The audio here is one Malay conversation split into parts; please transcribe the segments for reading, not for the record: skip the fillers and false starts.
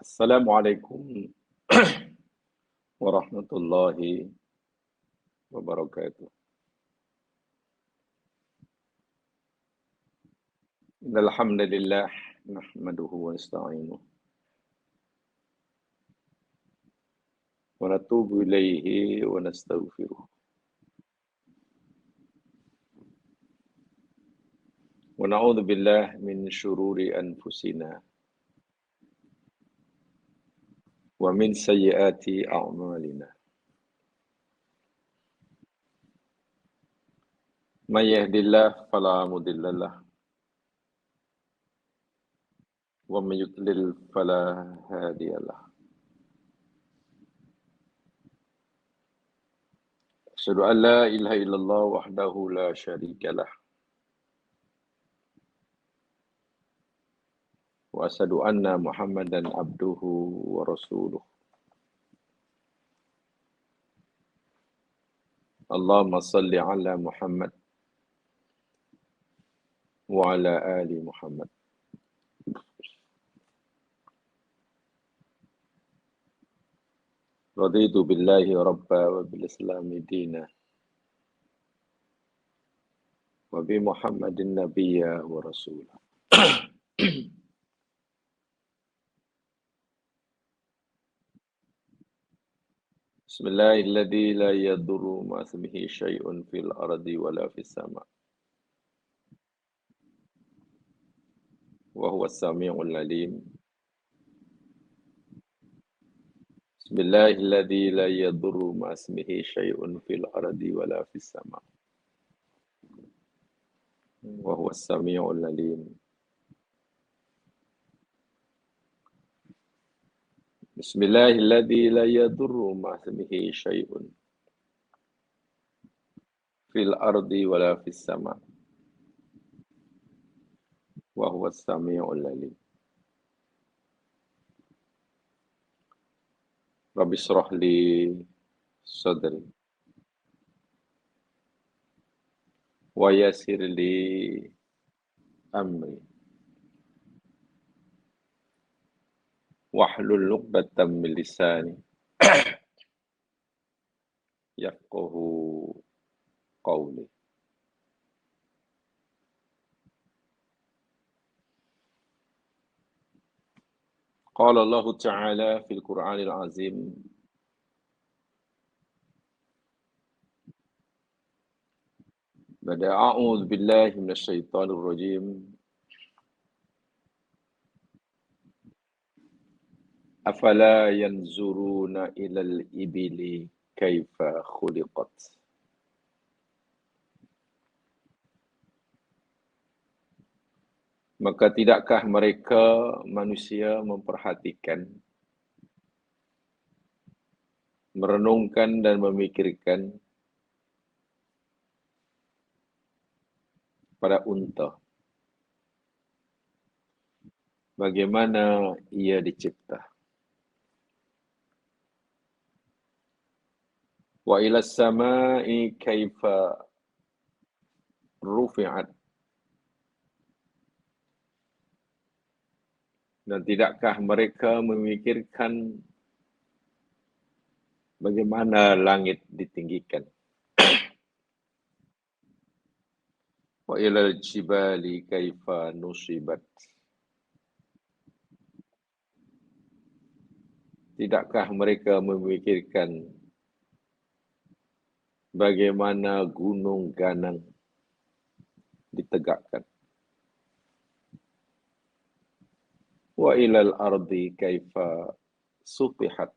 Assalamualaikum warahmatullahi wabarakatuh. Innal hamdalillah nahmaduhu wa nasta'inuhu wa natubu ilaihi wa nastaghfiruh. Wa na'udzu billahi min syururi anfusina wa min sayyiati a'malina. May yahdihillahu fala mudilla lahu wa may yudlil fala hadiya lahu. Asyhadu an la ilaha illallah wahdahu la syarika lah wa asyhadu anna Muhammadan abduhu wa rasuluh. Allahumma salli ala Muhammad wa ala ali Muhammad. Raditu billahi rabba wa bil islami dina wa bi Muhammadin nabiyya wa rasulah. Bismillahilladzi la yadurru ma ismihi syai'un fil ardi wala fis sama. Wa huwas samiul alim. Bismillahilladzi la yadurru ma ismihi syai'un fil ardi wala fis sama. Wa huwas samiul alim. Bismillahilladzi la yadurru ma ismihi syai'un fil ardi wala fis sama. Wa huwas samiul alim. Rabbi shrah li sadri wa yassir li amri wahlul 'uqdatam min lisani yafqahu qawli. Qala Allah Ta'ala fil Qur'anil Azim Bada a'udzu billahi minasy syaithanir rajim. Afala yanzuruna ilal ibili kaifa khuliqat. Maka tidakkah mereka manusia memperhatikan, merenungkan dan memikirkan pada unta, bagaimana ia dicipta. Wa ilas samai kaifa rufi'at. Dan tidakkah mereka memikirkan bagaimana langit ditinggikan. Wa ilal jibali kaifa nusibat. Tidakkah mereka memikirkan bagaimana gunung ganang ditegakkan. Wa ilal ardi kaifa sutihat.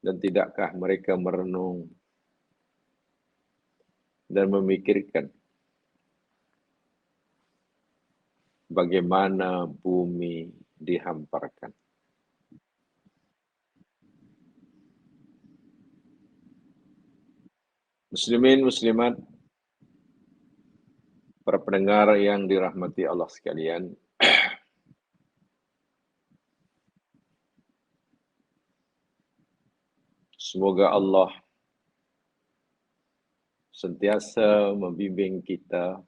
Dan tidakkah mereka merenung dan memikirkan bagaimana bumi dihamparkan. Muslimin, muslimat, para pendengar yang dirahmati Allah sekalian, semoga Allah sentiasa membimbing kita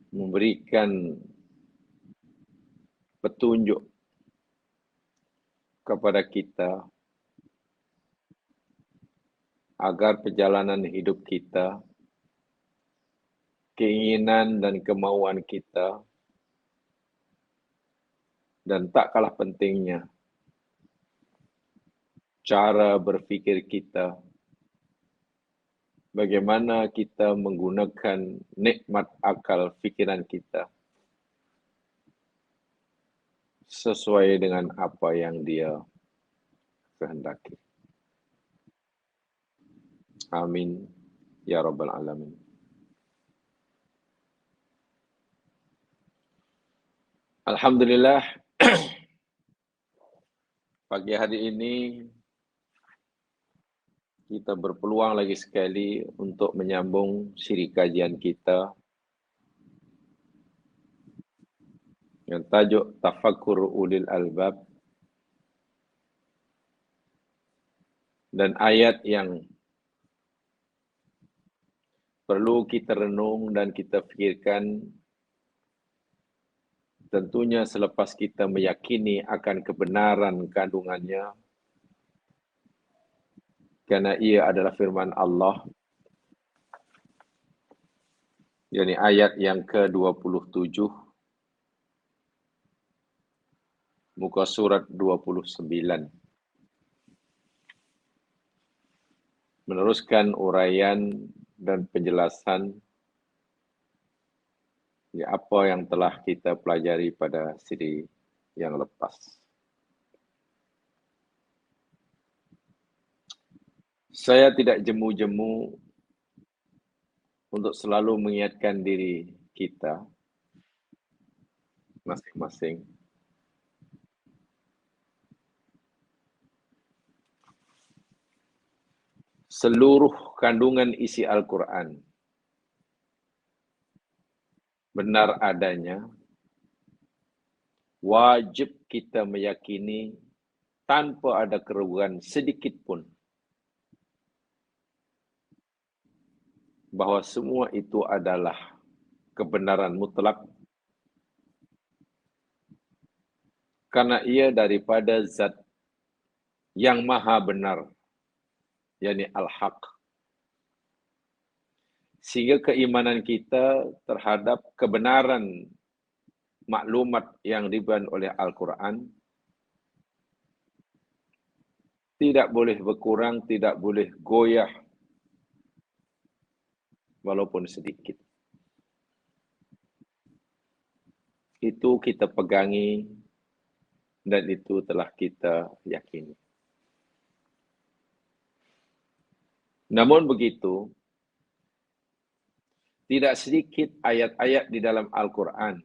memberikan petunjuk kepada kita agar perjalanan hidup kita, keinginan dan kemauan kita, dan tak kalah pentingnya, cara berfikir kita, bagaimana kita menggunakan nikmat akal fikiran kita sesuai dengan apa yang Dia kehendaki. Amin ya rabbal alamin. Alhamdulillah, pagi hari ini kita berpeluang lagi sekali untuk menyambung siri kajian kita yang tajuk Tafakkur Ulil Albab, dan ayat yang perlu kita renung dan kita fikirkan tentunya selepas kita meyakini akan kebenaran kandungannya, karena ia adalah firman Allah, yakni ayat yang ke-27, muka surat 29. Meneruskan uraian dan penjelasan apa yang telah kita pelajari pada siri yang lepas. Saya tidak jemu-jemu untuk selalu mengingatkan diri kita masing-masing seluruh kandungan isi Al-Quran benar adanya, wajib kita meyakini tanpa ada keraguan sedikit pun bahwa semua itu adalah kebenaran mutlak, karena ia daripada zat yang maha benar, yakni Al-Haq. Sehingga keimanan kita terhadap kebenaran maklumat yang diberikan oleh Al-Quran tidak boleh berkurang, tidak boleh goyah walaupun sedikit. Itu kita pegangi dan itu telah kita yakini. Namun begitu, tidak sedikit ayat-ayat di dalam Al-Quran,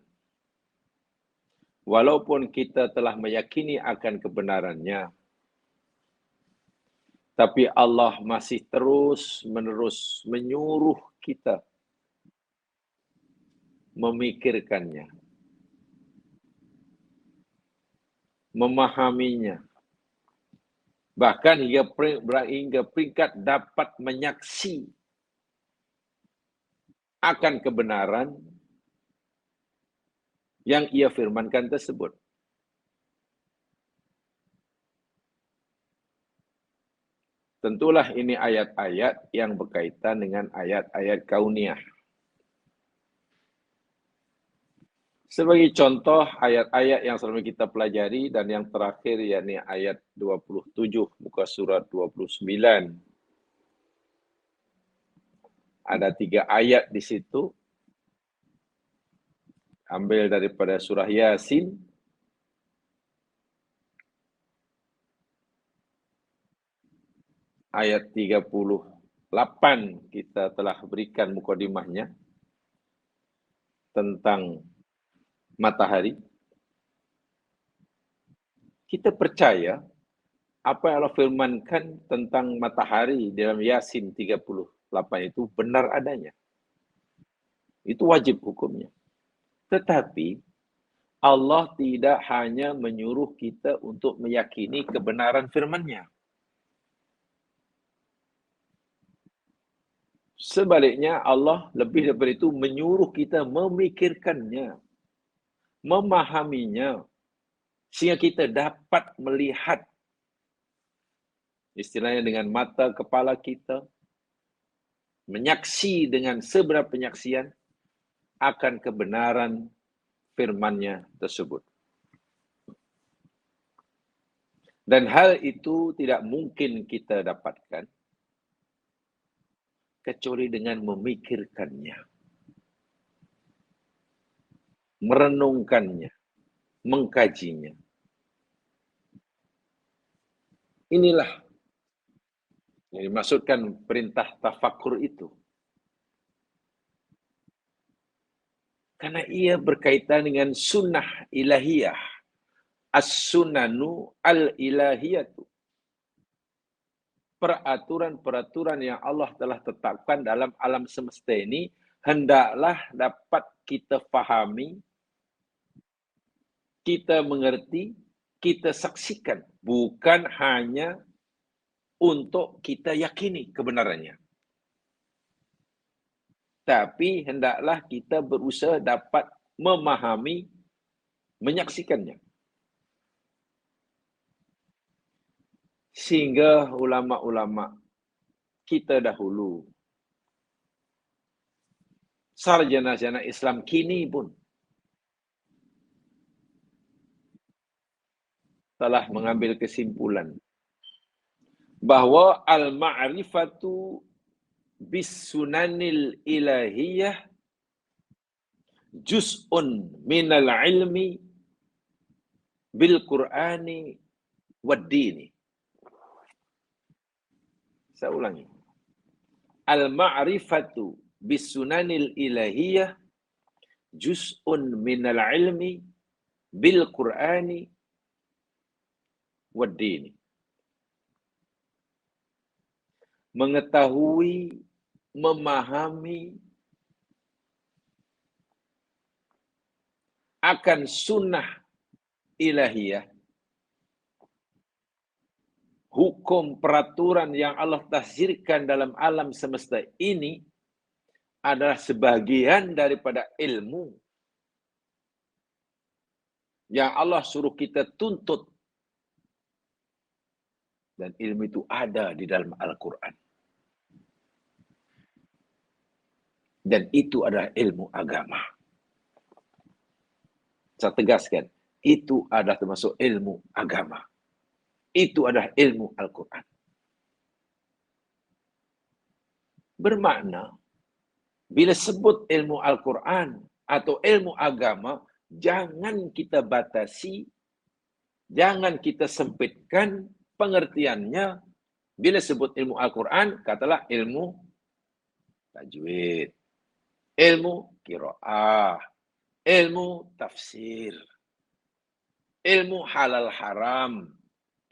walaupun kita telah meyakini akan kebenarannya, tapi Allah masih terus-menerus menyuruh kita memikirkannya, memahaminya, bahkan hingga peringkat dapat menyaksi akan kebenaran yang ia firmankan tersebut. Tentulah ini ayat-ayat yang berkaitan dengan ayat-ayat kauniyah. Sebagai contoh ayat-ayat yang selama kita pelajari dan yang terakhir yakni ayat 27 muka surat 29. Ada 3 ayat di situ. Ambil daripada surah Yasin. Ayat 38 kita telah berikan mukadimahnya tentang matahari. Kita percaya apa yang Allah firmankan tentang matahari dalam Yasin 38 itu benar adanya. Itu wajib hukumnya. Tetapi Allah tidak hanya menyuruh kita untuk meyakini kebenaran firman-Nya. Sebaliknya Allah lebih daripada itu menyuruh kita memikirkannya, memahaminya, sehingga kita dapat melihat istilahnya dengan mata kepala kita, menyaksi dengan sebenar penyaksian akan kebenaran firman-Nya tersebut. Dan hal itu tidak mungkin kita dapatkan kecuali dengan memikirkannya, merenungkannya, mengkajinya. Inilah yang dimaksudkan perintah tafakur itu. Karena ia berkaitan dengan sunnah ilahiyah. As-sunanu al-ilahiyatu. Peraturan-peraturan yang Allah telah tetapkan dalam alam semesta ini hendaklah dapat kita fahami, kita mengerti, kita saksikan. Bukan hanya untuk kita yakini kebenarannya. Tapi hendaklah kita berusaha dapat memahami, menyaksikannya. Sehingga ulama-ulama kita dahulu, sarjana-sarjana Islam kini pun telah mengambil kesimpulan bahwa al-ma'rifatu bis-sunanil ilahiyah juz'un minal ilmi bil Qur'ani wad dini. Saya ulangi. Al-ma'rifatu bis-sunanil ilahiyah juz'un minal ilmi bil Qur'ani wad dini. Mengetahui, memahami akan sunnah ilahiyah, hukum peraturan yang Allah tahzirkan dalam alam semesta ini adalah sebagian daripada ilmu yang Allah suruh kita tuntut. Dan ilmu itu ada di dalam Al-Quran. Dan itu adalah ilmu agama. Saya tegaskan, itu adalah termasuk ilmu agama. Itu adalah ilmu Al-Quran. Bermakna, bila sebut ilmu Al-Quran atau ilmu agama, jangan kita batasi, jangan kita sempitkan pengertiannya. Bila sebut ilmu Al-Quran, katalah ilmu tajwid, ilmu qiraah, ilmu tafsir, ilmu halal haram,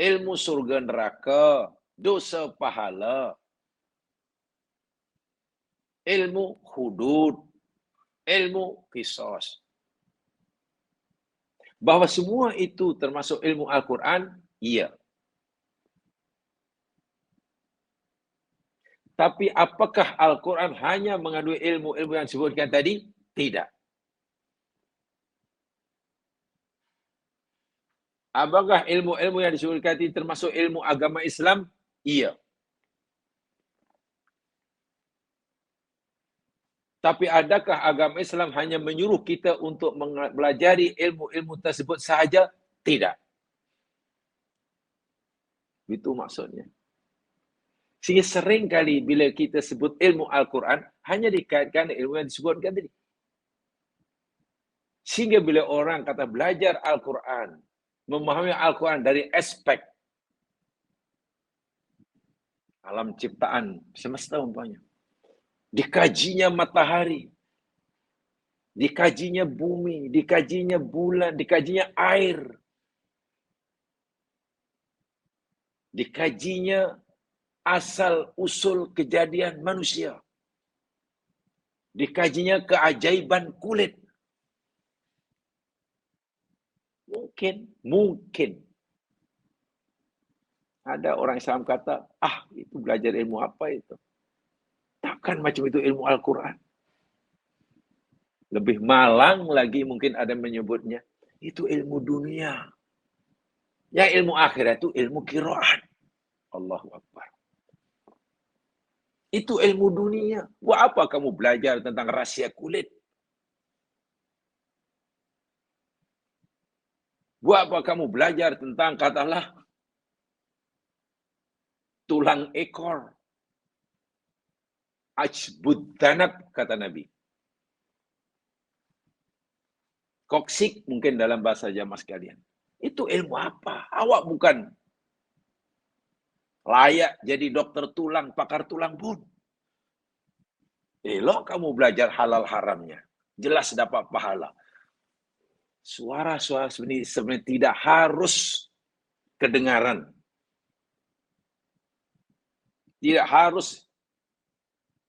ilmu surga neraka, dosa pahala, ilmu hudud, ilmu qisas. Bahwa semua itu termasuk ilmu Al-Quran, iya. Tapi apakah Al-Quran hanya mengandung ilmu-ilmu yang disebutkan tadi? Tidak. Apakah ilmu-ilmu yang disebutkan tadi termasuk ilmu agama Islam? Iya. Tapi adakah agama Islam hanya menyuruh kita untuk mempelajari ilmu-ilmu tersebut sahaja? Tidak. Itu maksudnya. Sehingga sering kali bila kita sebut ilmu Al-Quran, hanya dikaitkan ilmu yang disebutkan tadi. Sehingga bila orang kata belajar Al-Quran, memahami Al-Quran dari aspek alam ciptaan semesta umpamanya, dikajinya matahari, dikajinya bumi, dikajinya bulan, dikajinya air, dikajinya asal-usul kejadian manusia, dikajinya keajaiban kulit. Mungkin. Ada orang Islam kata, itu belajar ilmu apa itu? Takkan macam itu ilmu Al-Quran. Lebih malang lagi mungkin ada menyebutnya, itu ilmu dunia. Ya ilmu akhirat itu ilmu qiraat. Allahu Akbar. Itu ilmu dunia. Buat apa kamu belajar tentang rahasia kulit? Buat apa kamu belajar tentang, katalah, tulang ekor? Ajbud danab, kata Nabi. Koksik mungkin dalam bahasa jamaah sekalian. Itu ilmu apa? Awak bukan layak jadi dokter tulang, pakar tulang pun. Elok kamu belajar halal haramnya. Jelas dapat pahala. Suara-suara sebenarnya tidak harus kedengaran. Tidak harus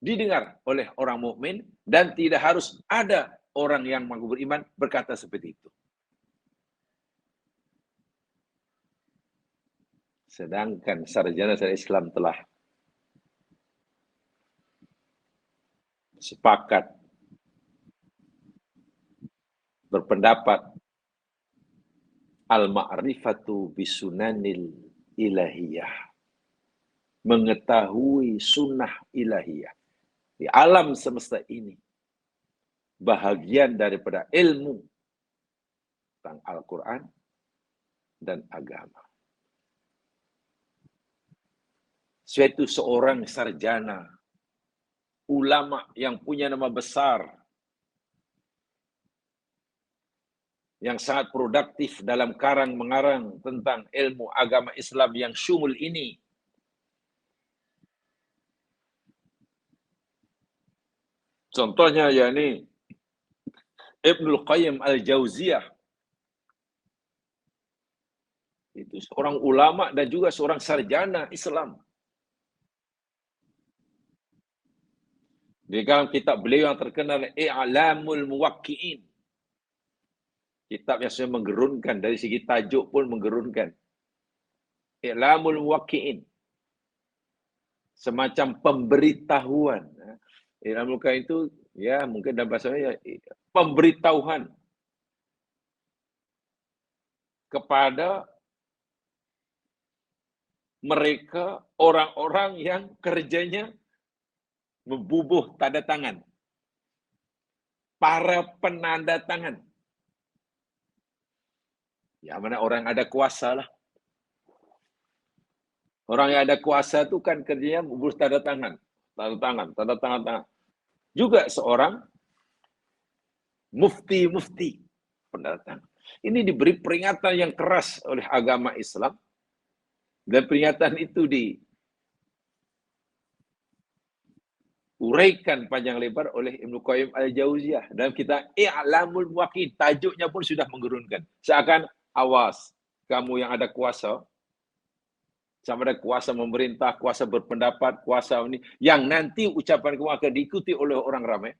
didengar oleh orang mukmin dan tidak harus ada orang yang mengaku beriman berkata seperti itu. Sedangkan sarjana-sarjana Islam telah sepakat berpendapat al-ma'rifatu bisunanil ilahiyah. Mengetahui sunnah ilahiyah di alam semesta ini bahagian daripada ilmu tentang Al-Quran dan agama. Suatu seorang sarjana, ulama yang punya nama besar, yang sangat produktif dalam karang-mengarang tentang ilmu agama Islam yang syumul ini, contohnya yakni Ibnul Qayyim Al-Jauziyah. Itu seorang ulama dan juga seorang sarjana Islam. Di dalam kitab beliau yang terkenal I'lamul Muwaqqi'in. Kitab yang sudah menggerunkan, dari segi tajuk pun menggerunkan. I'lamul Muwaqqi'in. Semacam pemberitahuan. I'lamul Muwaqqi'in itu ya mungkin dalam bahasanya pemberitahuan kepada mereka orang-orang yang kerjanya membubuh tanda tangan. Para penanda tangan. Ya mana orang ada kuasa lah. Orang yang ada kuasa itu kan kerjanya membubuh tanda tangan. Tanda tangan. Juga seorang mufti penanda tangan. Ini diberi peringatan yang keras oleh agama Islam. Dan peringatan itu diuraikan panjang lebar oleh Ibnu Qayyim Al-Jauziyah. Dalam kitab I'lamul Muwaqqi'in, tajuknya pun sudah menggerunkan. Seakan, awas, kamu yang ada kuasa, sama ada kuasa memerintah, kuasa berpendapat, kuasa ini, yang nanti ucapan kamu akan diikuti oleh orang ramai.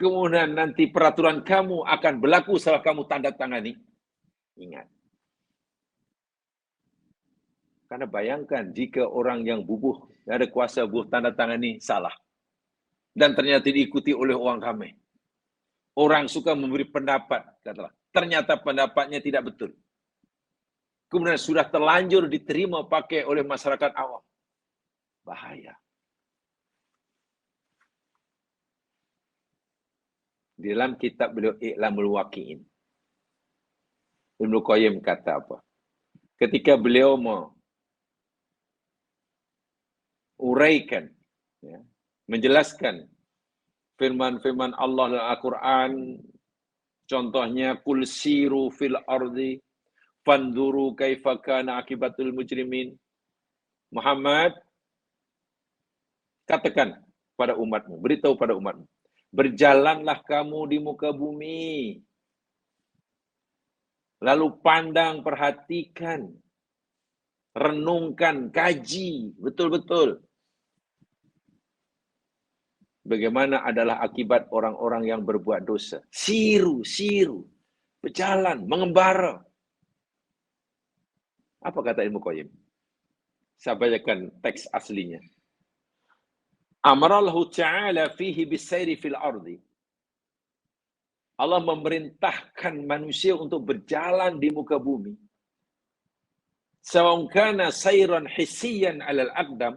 Kemudian nanti peraturan kamu akan berlaku setelah kamu tanda tangani. Ingat. Karena bayangkan jika orang yang bubuh, yang ada kuasa bubuh tanda tangan ini salah. Dan ternyata diikuti oleh orang ramai. Orang suka memberi pendapat, katalah. Ternyata pendapatnya tidak betul. Kemudian sudah terlanjur diterima pakai oleh masyarakat awam. Bahaya. Di dalam kitab beliau I'lamul Muwaqqi'in, Ibnu Qayyim kata apa? Ketika beliau uraikan, ya, menjelaskan firman-firman Allah dalam Al-Quran, contohnya kul siru fil ardi fanduru kaifa kana akibatul mujrimin. Muhammad, katakan pada umatmu, beritahu pada umatmu, berjalanlah kamu di muka bumi, lalu pandang, perhatikan, renungkan, kaji betul-betul bagaimana adalah akibat orang-orang yang berbuat dosa. Siru, berjalan, mengembara. Apa kata Ibnu Qayyim? Saya bacakan teks aslinya. Amarallahu ta'ala fihi bisairi fil ardi. Allah memerintahkan manusia untuk berjalan di muka bumi. Sawa'un kana sayran hissiyan 'alal aqdam,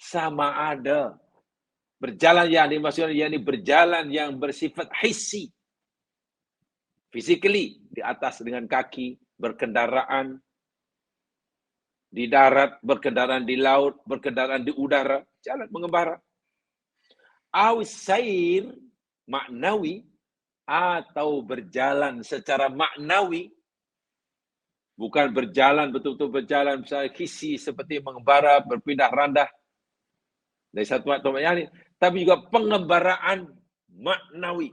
sama ada berjalan yang dimaksudkan yakni berjalan yang bersifat hissi, physically, di atas dengan kaki, berkendaraan di darat, berkendaraan di laut, berkendaraan di udara, jalan mengembara. Awis sair maknawi, atau berjalan secara maknawi, bukan berjalan betul-betul berjalan secara hissi seperti mengembara, berpindah randah dari satu tempat ke yang lain, tapi juga pengembaraan maknawi,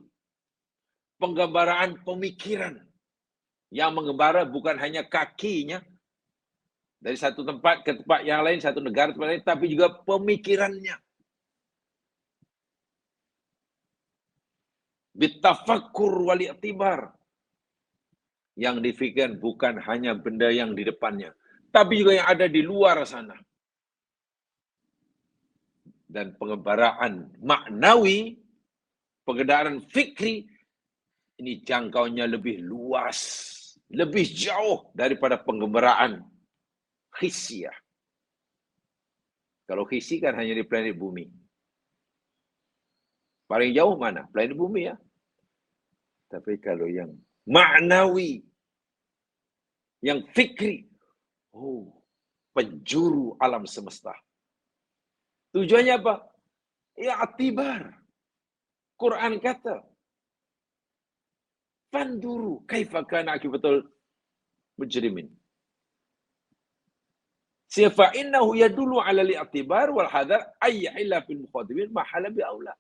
pengembaraan pemikiran. Yang mengembara bukan hanya kakinya dari satu tempat ke tempat yang lain, satu negara ke tempat lain, tapi juga pemikirannya. Bitafakkur wal i'tibar. Yang difikirkan bukan hanya benda yang di depannya, tapi juga yang ada di luar sana. Dan pengembaraan maknawi, pengembaraan fikri, ini jangkauannya lebih luas, lebih jauh daripada pengembaraan hissiyah. Kalau hissi kan hanya di planet bumi. Paling jauh mana? Planet bumi ya. Tapi kalau yang maknawi, yang fikri, penjuru alam semesta. Tujuannya apa? Ya, atibar. Quran kata, fanduru kaifa kana akibatul mujrimin. Sifa innahu yadullu ala al-i'tibar wal hadar ay illa fil muqaddimin mahala bi aula.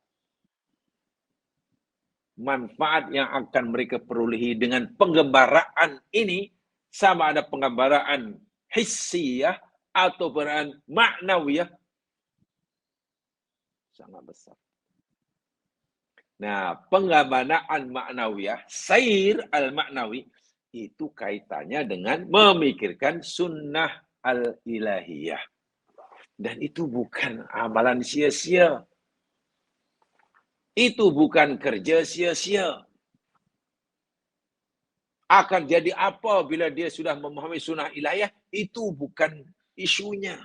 Manfaat yang akan mereka perolehi dengan penggembaraan ini sama ada penggembaraan hissiyah atau penggembaraan maknawiyah sangat besar. Nah, penggembaraan maknawiyah, sair al-maknawi, itu kaitannya dengan memikirkan sunnah al-ilahiyah. Dan itu bukan amalan sia-sia. Itu bukan kerja sia-sia. Akan jadi apa bila dia sudah memahami sunnah ilahiyah, itu bukan isunya.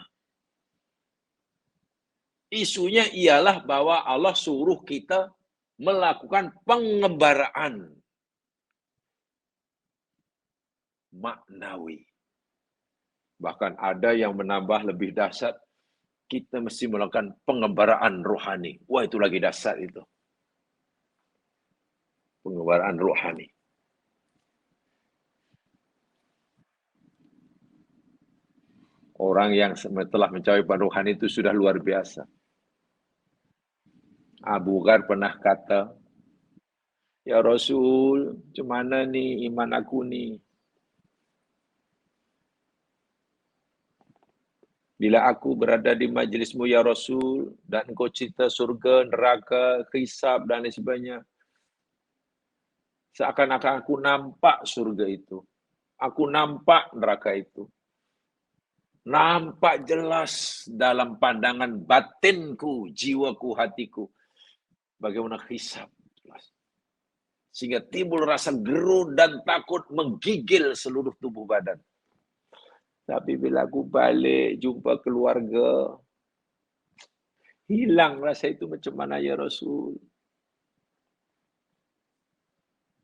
Isunya ialah bahwa Allah suruh kita melakukan pengembaraan maknawi. Bahkan ada yang menambah lebih dahsyat, kita mesti melakukan pengembaraan rohani. Wah, itu lagi dahsyat itu. Pengembaraan rohani. Orang yang telah mencapai rohani itu sudah luar biasa. Abu Dhar pernah kata, ya Rasul, macam mana ni iman aku ni? Bila aku berada di majlismu ya Rasul, dan engkau cerita surga, neraka, hisab dan lain sebagainya, seakan-akan aku nampak surga itu. Aku nampak neraka itu. Nampak jelas dalam pandangan batinku, jiwaku, hatiku. Bagaimana hisab. Sehingga timbul rasa gerun dan takut menggigil seluruh tubuh badan. Tapi bila aku balik jumpa keluarga, hilang rasa itu macam mana ya Rasul.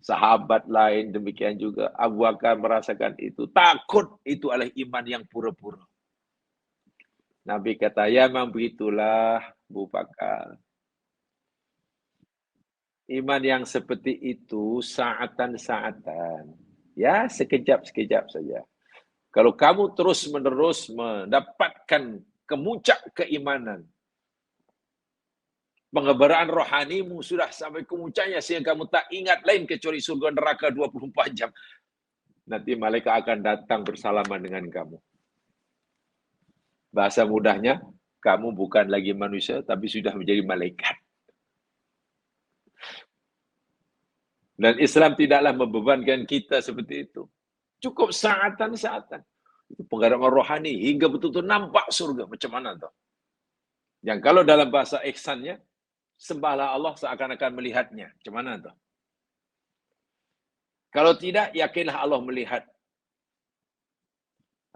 Sahabat lain demikian juga. Abu Bakar merasakan itu. Takut itu adalah iman yang pura-pura. Nabi kata, ya memang begitulah Abu Bakar. Iman yang seperti itu saatan-saatan. Ya, sekejap-sekejap saja. Kalau kamu terus-menerus mendapatkan kemuncak keimanan, pengembaraan rohanimu sudah sampai kemuncaknya sehingga kamu tak ingat lain kecuali surga neraka 24 jam. Nanti malaikat akan datang bersalaman dengan kamu. Bahasa mudahnya, kamu bukan lagi manusia tapi sudah menjadi malaikat. Dan Islam tidaklah membebankan kita seperti itu. Cukup saatan-saatan. Pengharapan rohani hingga betul-betul nampak surga. Macam mana tuh? Yang kalau dalam bahasa ihsannya, sembahlah Allah seakan-akan melihatnya. Macam mana tuh? Kalau tidak, yakinlah Allah melihat.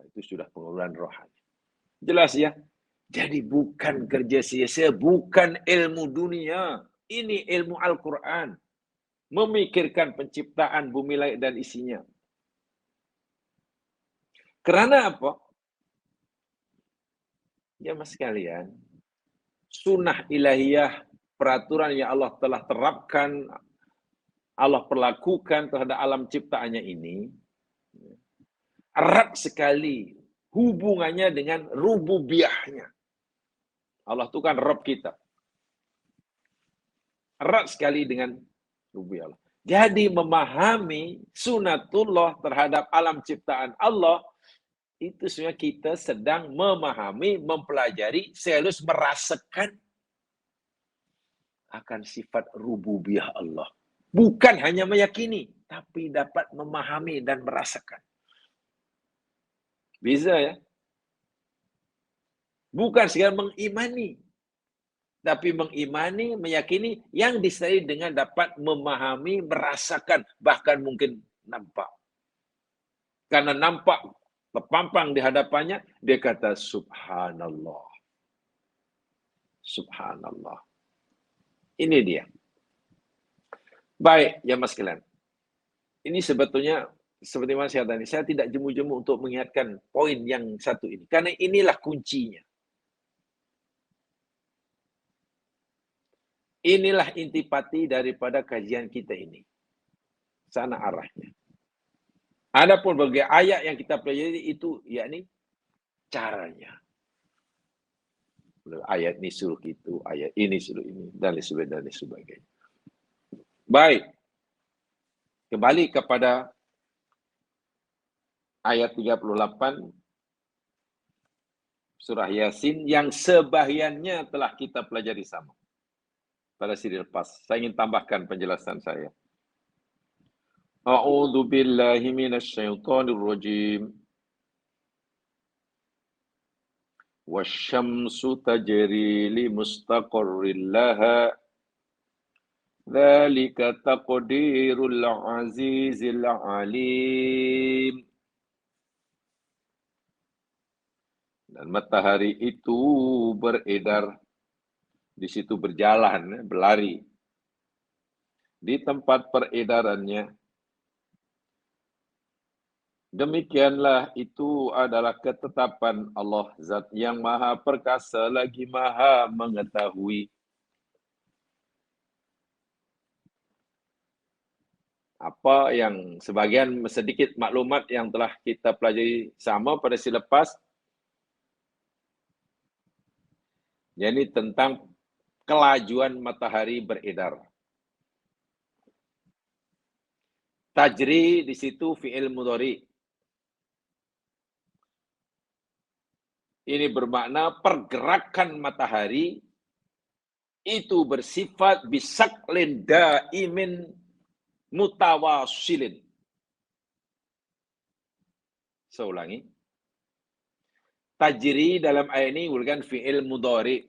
Itu sudah pengurusan rohani. Jelas ya? Jadi bukan kerja sia-sia, bukan ilmu dunia. Ini ilmu Al-Quran. Memikirkan penciptaan bumi langit dan isinya. Kerana apa? Ya mas sekalian, sunnah ilahiyah, peraturan yang Allah telah terapkan, Allah perlakukan terhadap alam ciptaannya ini, erat sekali hubungannya dengan rububiyahnya. Allah itu kan Rabb kita. Erat sekali dengan rububiyah Allah. Jadi memahami sunatullah terhadap alam ciptaan Allah, itu sebenarnya kita sedang memahami, mempelajari, sekaligus merasakan akan sifat rububiyah Allah. Bukan hanya meyakini, tapi dapat memahami dan merasakan. Bisa ya? Bukan sekadar mengimani, tapi mengimani, meyakini yang disertai dengan dapat memahami, merasakan, bahkan mungkin nampak. Karena nampak, terpampang di hadapannya, dia kata subhanallah. Subhanallah. Ini dia. Baik, ya mas sekalian. Ini sebetulnya, seperti mas tadi, saya tidak jemu-jemu untuk mengingatkan poin yang satu ini. Karena inilah kuncinya. Inilah intipati daripada kajian kita ini. Sana arahnya. Adapun berbagai ayat yang kita pelajari itu, yakni caranya. Ayat ini suruh itu, ayat ini suruh ini, dan sebagainya. Baik. Kembali kepada ayat 38 surah Yasin yang sebahagiannya telah kita pelajari sama pada siri lepas. Saya ingin tambahkan penjelasan saya. A'udzu billahi minasyaitonir rajim. Wasyamsu tajri li mustaqarrin laha. Dzalika taqdirul azizil alim. Dan matahari itu beredar, di situ berjalan, berlari. Di tempat peredarannya. Demikianlah itu adalah ketetapan Allah, Zat yang maha perkasa lagi maha mengetahui. Apa yang sebagian sedikit maklumat yang telah kita pelajari sama pada sila lepas, yakni tentang kelajuan matahari beredar. Tajri di situ fi'il mudhari. Ini bermakna pergerakan matahari itu bersifat bisaklin daimin mutawasilin. Saya ulangi. Tajri dalam ayat ini bukan fi'il mudhari.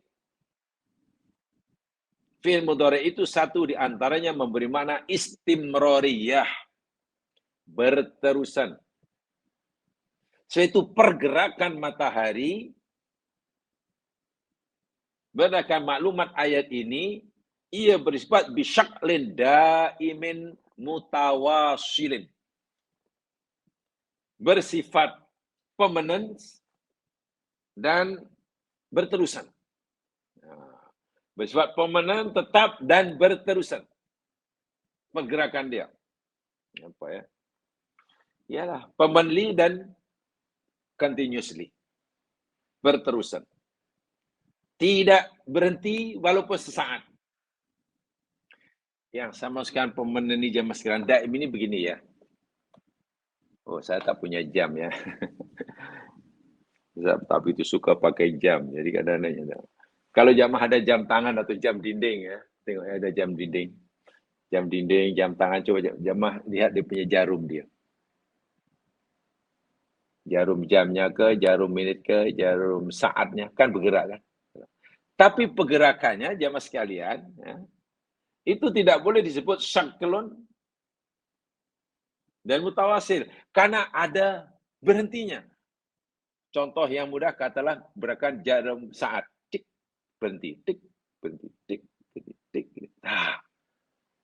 Fi'il mudhari itu satu di antaranya memberi makna istimroriyah. Berterusan. Suatu pergerakan matahari, berdasarkan maklumat ayat ini, ia bersifat bisyaklin daimin mutawasilin. Bersifat permanent dan berterusan. Bersifat permanent, tetap dan berterusan. Pergerakan dia. Apa ya? Ialah permanently dan continuously. Berterusan. Tidak berhenti walaupun sesaat. Yang sama sekali permanent ini jam sekarang daim ini begini ya. Oh, saya tak punya jam ya. Tapi itu suka pakai jam. Jadi kadang-kadang kalau jamaah ada jam tangan atau jam dinding ya. Tengok ya, ada jam dinding. Jam dinding, jam tangan. Coba jamaah lihat dia punya jarum dia. Jarum jamnya ke, jarum menit ke, jarum saatnya, kan bergerak kan. Tapi pergerakannya, jamaah sekalian, ya, itu tidak boleh disebut syaklun dan mutawasil. Karena ada berhentinya. Contoh yang mudah, katalah gerakan jarum saat. Tik, berhenti, tik, berhenti, tik, berhenti, tik. Nah,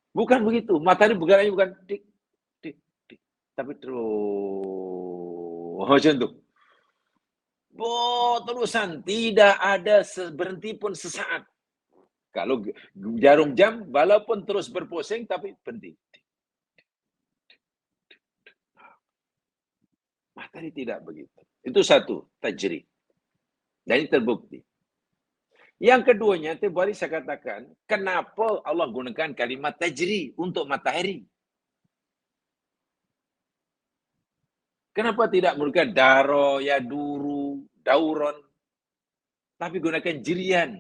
bukan begitu. Matahari bergeraknya bukan tik, tik, tik. Tapi terus. Macam tu. Oh, terusan. Tidak ada berhenti pun sesaat. Kalau jarum jam, walaupun terus berpusing, tapi berhenti. Matahari tidak begitu. Itu satu, tajri. Dan ini terbukti. Yang keduanya, itu baru saya katakan, kenapa Allah gunakan kalimat tajri untuk matahari? Kenapa tidak menggunakan daro, ya duru, dauron, tapi gunakan jirian?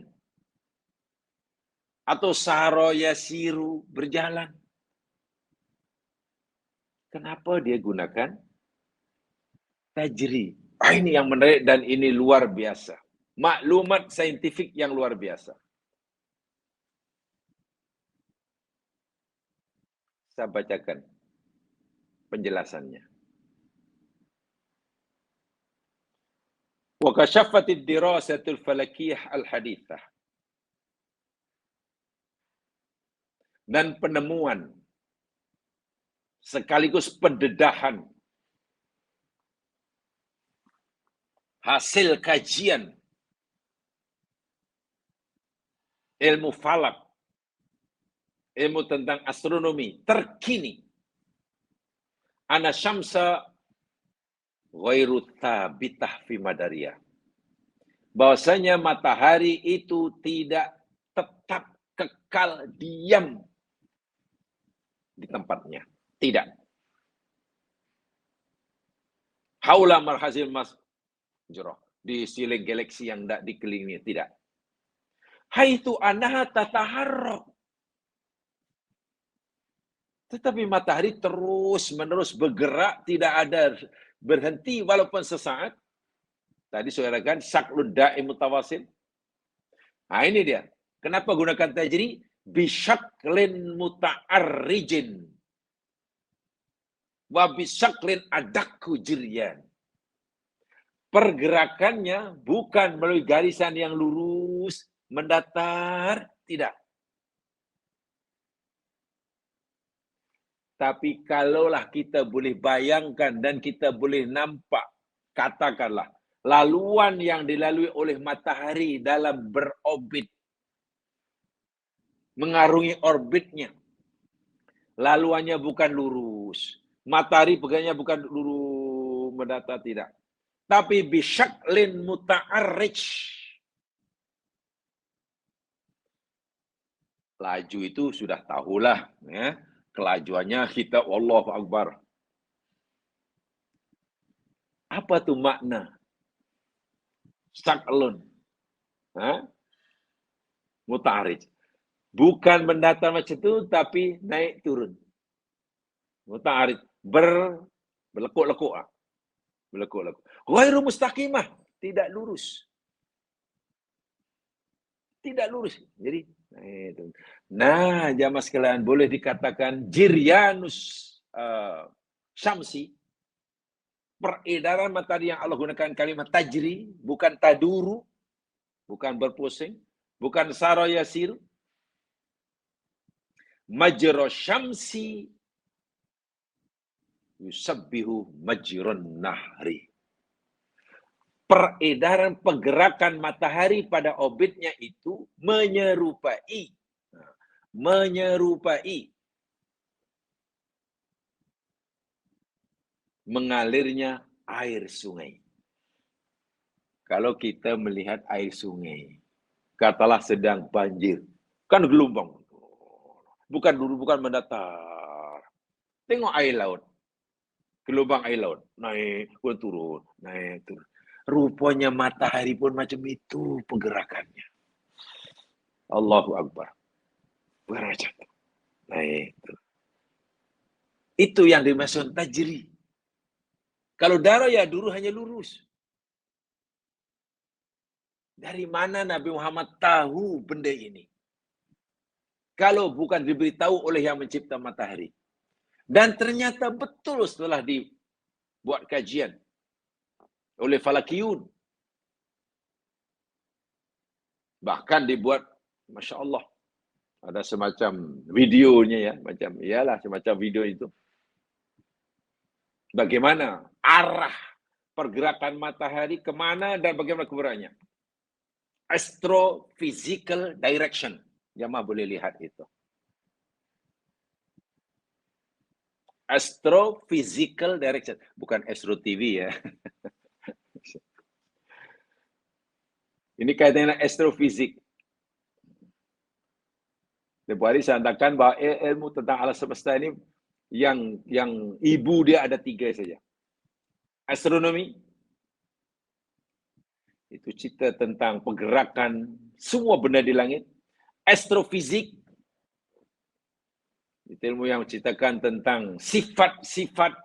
Atau saro, ya siru, berjalan? Kenapa dia gunakan tajri? Ini yang menarik dan ini luar biasa. Maklumat saintifik yang luar biasa. Saya bacakan penjelasannya. Wa kashafatid dirasatul falakiyah al-hadithah. Dan penemuan sekaligus pendedahan hasil kajian ilmu falak, ilmu tentang astronomi terkini, ana syamsa ghairu thabitah fi madariyah. Bahwasanya matahari itu tidak tetap kekal diam di tempatnya. Tidak. Haula marhazil masjurah. Di siling galaksi yang tidak dikelilingi. Tidak. Haitsu annaha tataharrak. Tetapi matahari terus-menerus bergerak, tidak ada berhenti walaupun sesaat. Tadi saudara kan syaklud daim mutawasil. Nah ini dia. Kenapa gunakan tajri? Bisyaklin muta'arrijin. Wa bisyaklin adakku jiryan. Pergerakannya bukan melalui garisan yang lurus, mendatar, tidak. Tapi kalaulah kita boleh bayangkan dan kita boleh nampak, katakanlah, laluan yang dilalui oleh matahari dalam berorbit, mengarungi orbitnya. Laluannya bukan lurus. Matahari pegangnya bukan lurus, mendatar, tidak. Tapi bisyaklin muta'arrij. Laju itu sudah tahulah, ya. Kelajuannya kita Allahu Akbar. Apa tuh makna? Syaklun. Muta'arrij. Bukan mendatar macam itu, tapi naik turun. Muta'arrij. Berlekuk-lekuk. Berlekuk-lekuk. Ghairu mustaqimah. Tidak lurus. Tidak lurus. Jadi, nah, jamaah sekalian, boleh dikatakan Jiryanus Syamsi, peredaran matahari yang Allah gunakan kalimat tajri, bukan taduru, bukan berpusing, bukan saro yasir. Majra syamsi yusabbihu majron nahri. Peredaran pergerakan matahari pada orbitnya itu menyerupai mengalirnya air sungai. Kalau kita melihat air sungai, katalah sedang banjir, kan gelombang. Bukan mendatar. Tengok air laut. Gelombang air laut. Naik, turun, naik, turun. Rupanya matahari pun macam itu pergerakannya. Allahu Akbar. Bermacam itu. Naik, turun. Itu yang dimaksud tajri. Kalau darah ya dulu hanya lurus. Dari mana Nabi Muhammad tahu benda ini? Kalau bukan diberitahu oleh yang mencipta matahari. Dan ternyata betul setelah dibuat kajian oleh falakiyun. Bahkan dibuat, Masya Allah, ada semacam videonya ya, macam iyalah semacam video itu. Bagaimana arah pergerakan matahari kemana dan bagaimana keberadaannya. Astrophysical direction. Jamaah boleh lihat itu. Astrophysical direction. Bukan Astro TV ya. Ini kaitannya astrofisik. Tempoh hari saya katakan bahawa ilmu tentang alam semesta ini yang ibu dia ada 3 saja. Astronomi, itu cerita tentang pergerakan semua benda di langit. Astrofisik, itu ilmu yang menceritakan tentang sifat-sifat,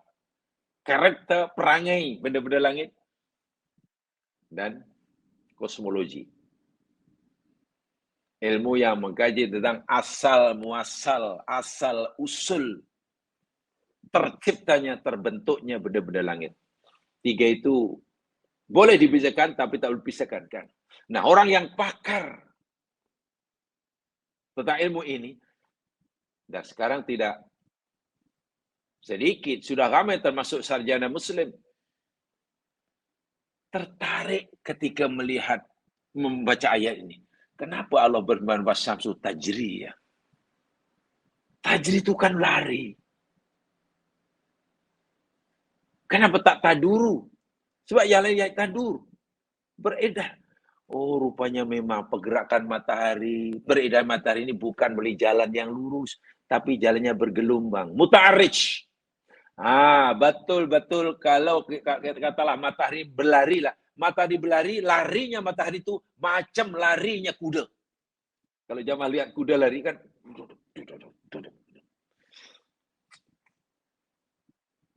karakter, perangai benda-benda langit. Dan kosmologi, ilmu yang mengkaji tentang asal muasal, asal usul terciptanya, terbentuknya benda-benda langit. 3 itu boleh dibezakan tapi tak boleh dipisahkan kan. Nah, orang yang pakar tentang ilmu ini, dan sekarang tidak sedikit, sudah ramai termasuk sarjana muslim, tertarik ketika melihat, membaca ayat ini. Kenapa Allah berfirman wasyamsu tajri ya? Tajri itu kan lari. Kenapa tak taduru? Sebab yang lain yang tadur, beredar. Oh, rupanya memang pergerakan matahari, beredar matahari ini bukan melalui jalan yang lurus, tapi jalannya bergelombang. Muta'arij. Betul-betul kalau katalah matahari berlari lah. Matahari berlari, larinya matahari itu macam larinya kuda. Kalau jamaah lihat kuda lari kan,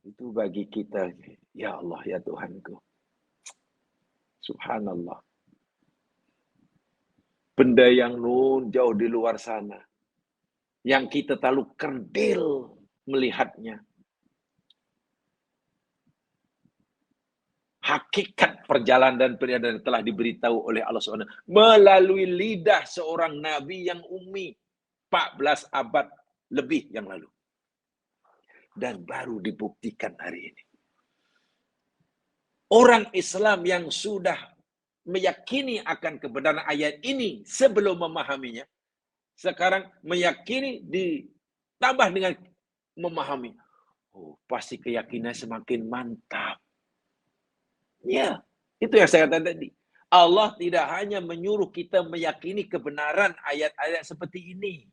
itu bagi kita, ya Allah, ya Tuhanku. Subhanallah. Benda yang jauh di luar sana, yang kita terlalu kerdil melihatnya. Hakikat perjalanan dan perjalanan telah diberitahu oleh Allah SWT melalui lidah seorang Nabi yang ummi 14 abad lebih yang lalu. Dan baru dibuktikan hari ini. Orang Islam yang sudah meyakini akan kebenaran ayat ini sebelum memahaminya, sekarang meyakini ditambah dengan memahami. Oh, pasti keyakinan semakin mantap. Ya, itu yang saya katakan tadi. Allah tidak hanya menyuruh kita meyakini kebenaran ayat-ayat seperti ini.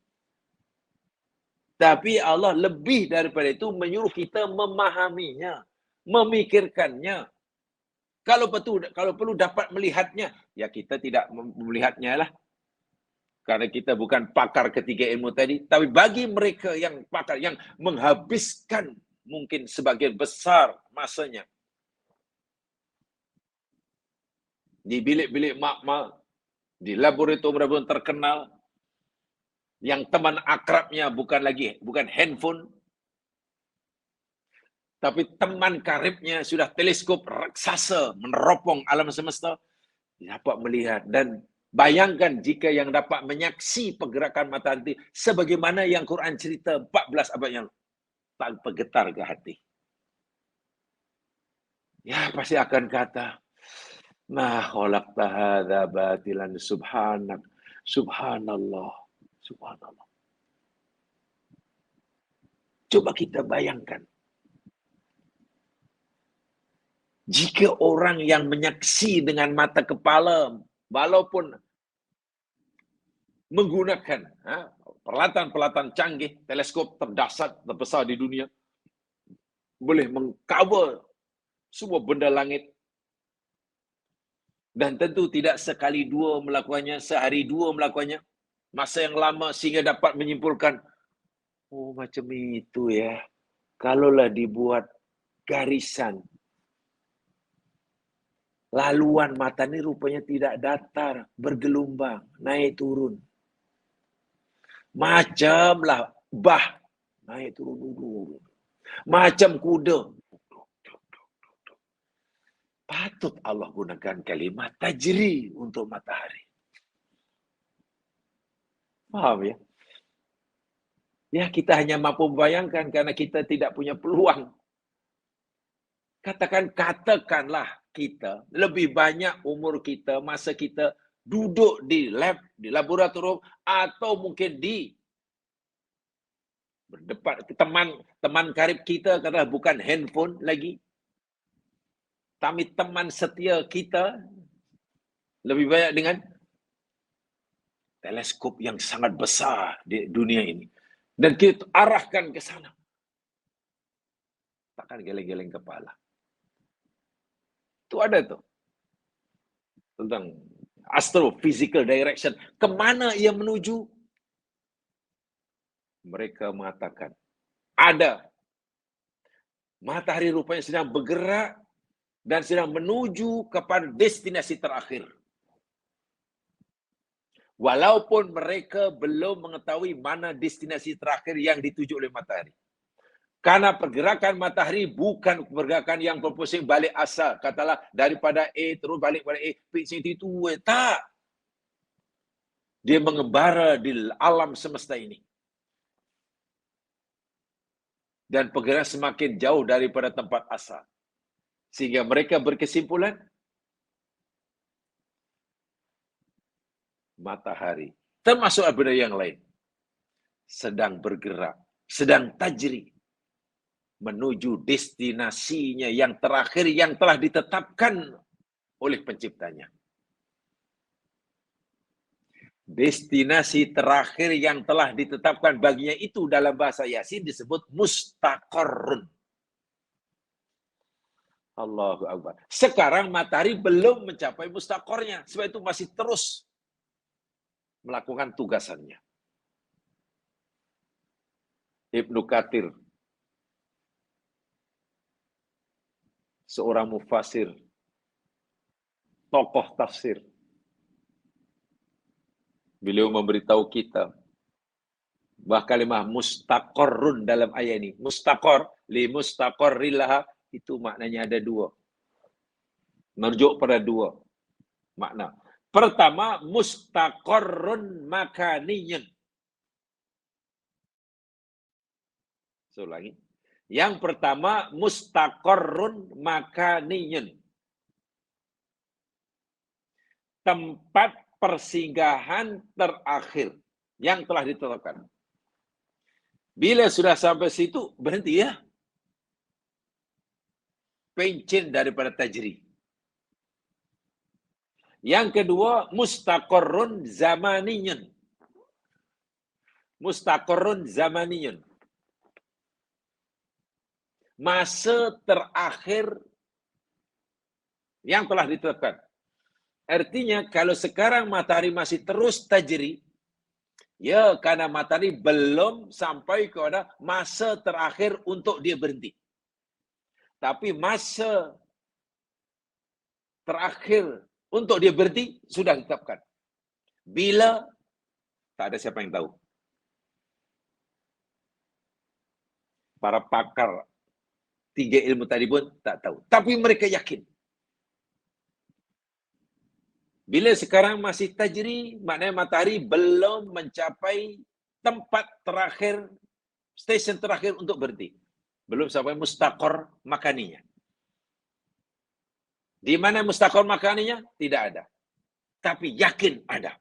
Tapi Allah lebih daripada itu menyuruh kita memahaminya, memikirkannya. Kalau perlu dapat melihatnya, ya kita tidak melihatnya lah. Karena kita bukan pakar ketiga ilmu tadi. Tapi bagi mereka yang pakar, yang menghabiskan mungkin sebagian besar masanya di bilik-bilik makmal, di laboratorium terkenal, yang teman akrabnya bukan handphone, tapi teman karibnya sudah teleskop raksasa meneropong alam semesta, dapat melihat. Dan bayangkan jika yang dapat menyaksi pergerakan matahari sebagaimana yang Quran cerita 14 abad yang tanpa getar ke hati. Ya, pasti akan kata, ma khalaqta hadza batilan subhanak. Subhanallah. Subhanallah. Coba kita bayangkan. Jika orang yang menyaksi dengan mata kepala, walaupun menggunakan peralatan-peralatan canggih, teleskop terdahsyat, terbesar di dunia, boleh mengcover semua benda langit. Dan tentu tidak sekali dua melakukannya, sehari dua melakukannya. Masa yang lama sehingga dapat menyimpulkan, oh macam itu ya. Kalaulah dibuat garisan, Laluan mata ini rupanya tidak datar, bergelombang, naik turun. Macamlah bah, naik turun. Macam kuda. Patut Allah gunakan kalimat tajri untuk matahari. Paham ya? Ya, kita hanya mampu membayangkan karena kita tidak punya peluang. Katakanlah kita, lebih banyak umur kita, masa kita duduk di lab, di laboratorium, atau mungkin di berdebat. Teman karib kita katakanlah bukan handphone lagi, tapi teman setia kita lebih banyak dengan teleskop yang sangat besar di dunia ini. Dan kita arahkan ke sana. Takkan geleng-geleng kepala. Itu ada tuh. Tentang astrophysical direction. Kemana ia menuju? Mereka mengatakan, ada. Matahari rupanya sedang bergerak dan sedang menuju kepada destinasi terakhir. Walaupun mereka belum mengetahui mana destinasi terakhir yang dituju oleh matahari. Karena pergerakan matahari bukan pergerakan yang berpusing balik asal. Katalah daripada A terus balik pada A, pergi itu. Tak. Dia mengembara di alam semesta ini. Dan pergerakan semakin jauh daripada tempat asal. Sehingga mereka berkesimpulan, matahari, termasuk benda yang lain, sedang bergerak, sedang tajri, menuju destinasinya yang terakhir yang telah ditetapkan oleh penciptanya. Destinasi terakhir yang telah ditetapkan baginya itu dalam bahasa Yasin disebut mustaqarrun. Allahu Akbar. Sekarang matahari belum mencapai mustaqornya, sebab itu masih terus melakukan tugasannya. Ibnu Katsir, seorang mufasir, tokoh tafsir, beliau memberitahu kita bahwa kalimat mustaqorrun dalam ayat ini, mustaqor, li mustaqorrillaha, itu maknanya ada dua. Merujuk pada dua makna. Pertama, mustaqorrun makaniyan. Ulangi. Yang pertama, mustaqorrun makaniyan. Tempat persinggahan terakhir yang telah ditetapkan. Bila sudah sampai situ, berhenti ya. Pencin daripada tajri. Yang kedua, mustaqorrun zamaniyan. Mustaqorrun zamaniyan. Masa terakhir yang telah ditetapkan. Artinya, kalau sekarang matahari masih terus tajri, ya, karena matahari belum sampai kepada masa terakhir untuk dia berhenti. Tapi masa terakhir untuk dia berhenti sudah ditetapkan. Bila, tak ada siapa yang tahu. Para pakar tiga ilmu tadi pun tak tahu. Tapi mereka yakin. Bila sekarang masih tajri, maknanya matahari belum mencapai tempat terakhir, stesen terakhir untuk berhenti. Belum sampai mustaqor makaninya. Di mana mustaqor makaninya? Tidak ada. Tapi yakin ada.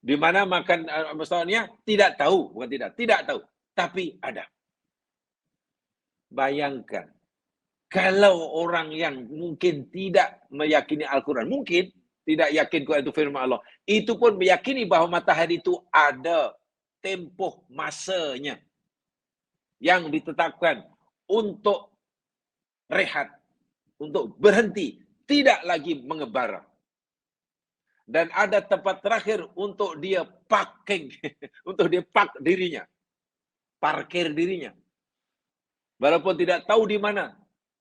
Di mana makan mustaqornya? Tidak tahu. Bukan tidak tahu. Tapi ada. Bayangkan. Kalau orang yang mungkin tidak meyakini Al-Quran, mungkin tidak yakin Quran itu firman Allah, itu pun meyakini bahawa matahari itu ada tempoh masanya yang ditetapkan untuk rehat, untuk berhenti, tidak lagi mengembara. Dan ada tempat terakhir untuk dia parking, untuk dia park dirinya, parkir dirinya. Walaupun tidak tahu di mana,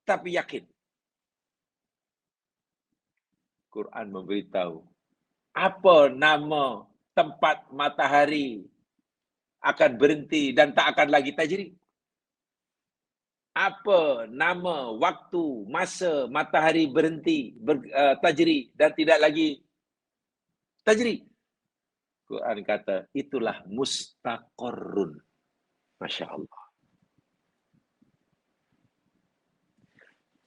tapi yakin. Quran memberitahu apa nama tempat matahari akan berhenti dan tak akan lagi tajri. Apa nama waktu masa matahari berhenti tajri dan tidak lagi tajri. Quran kata itulah mustaqarrun. Masya Allah.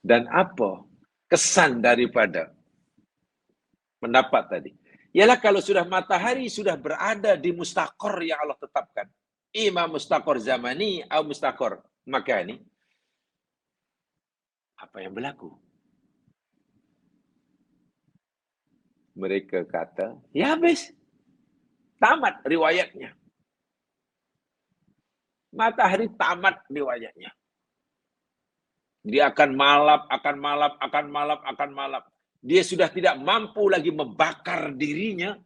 Dan apa kesan daripada pendapat tadi? Ialah kalau sudah matahari sudah berada di mustaqor yang Allah tetapkan. Ima mustaqor zamani atau mustaqor makani. Apa yang berlaku? Mereka kata, ya habis. Tamat riwayatnya. Matahari tamat riwayatnya. Dia akan malap, akan malap, akan malap, akan malap. Dia sudah tidak mampu lagi membakar dirinya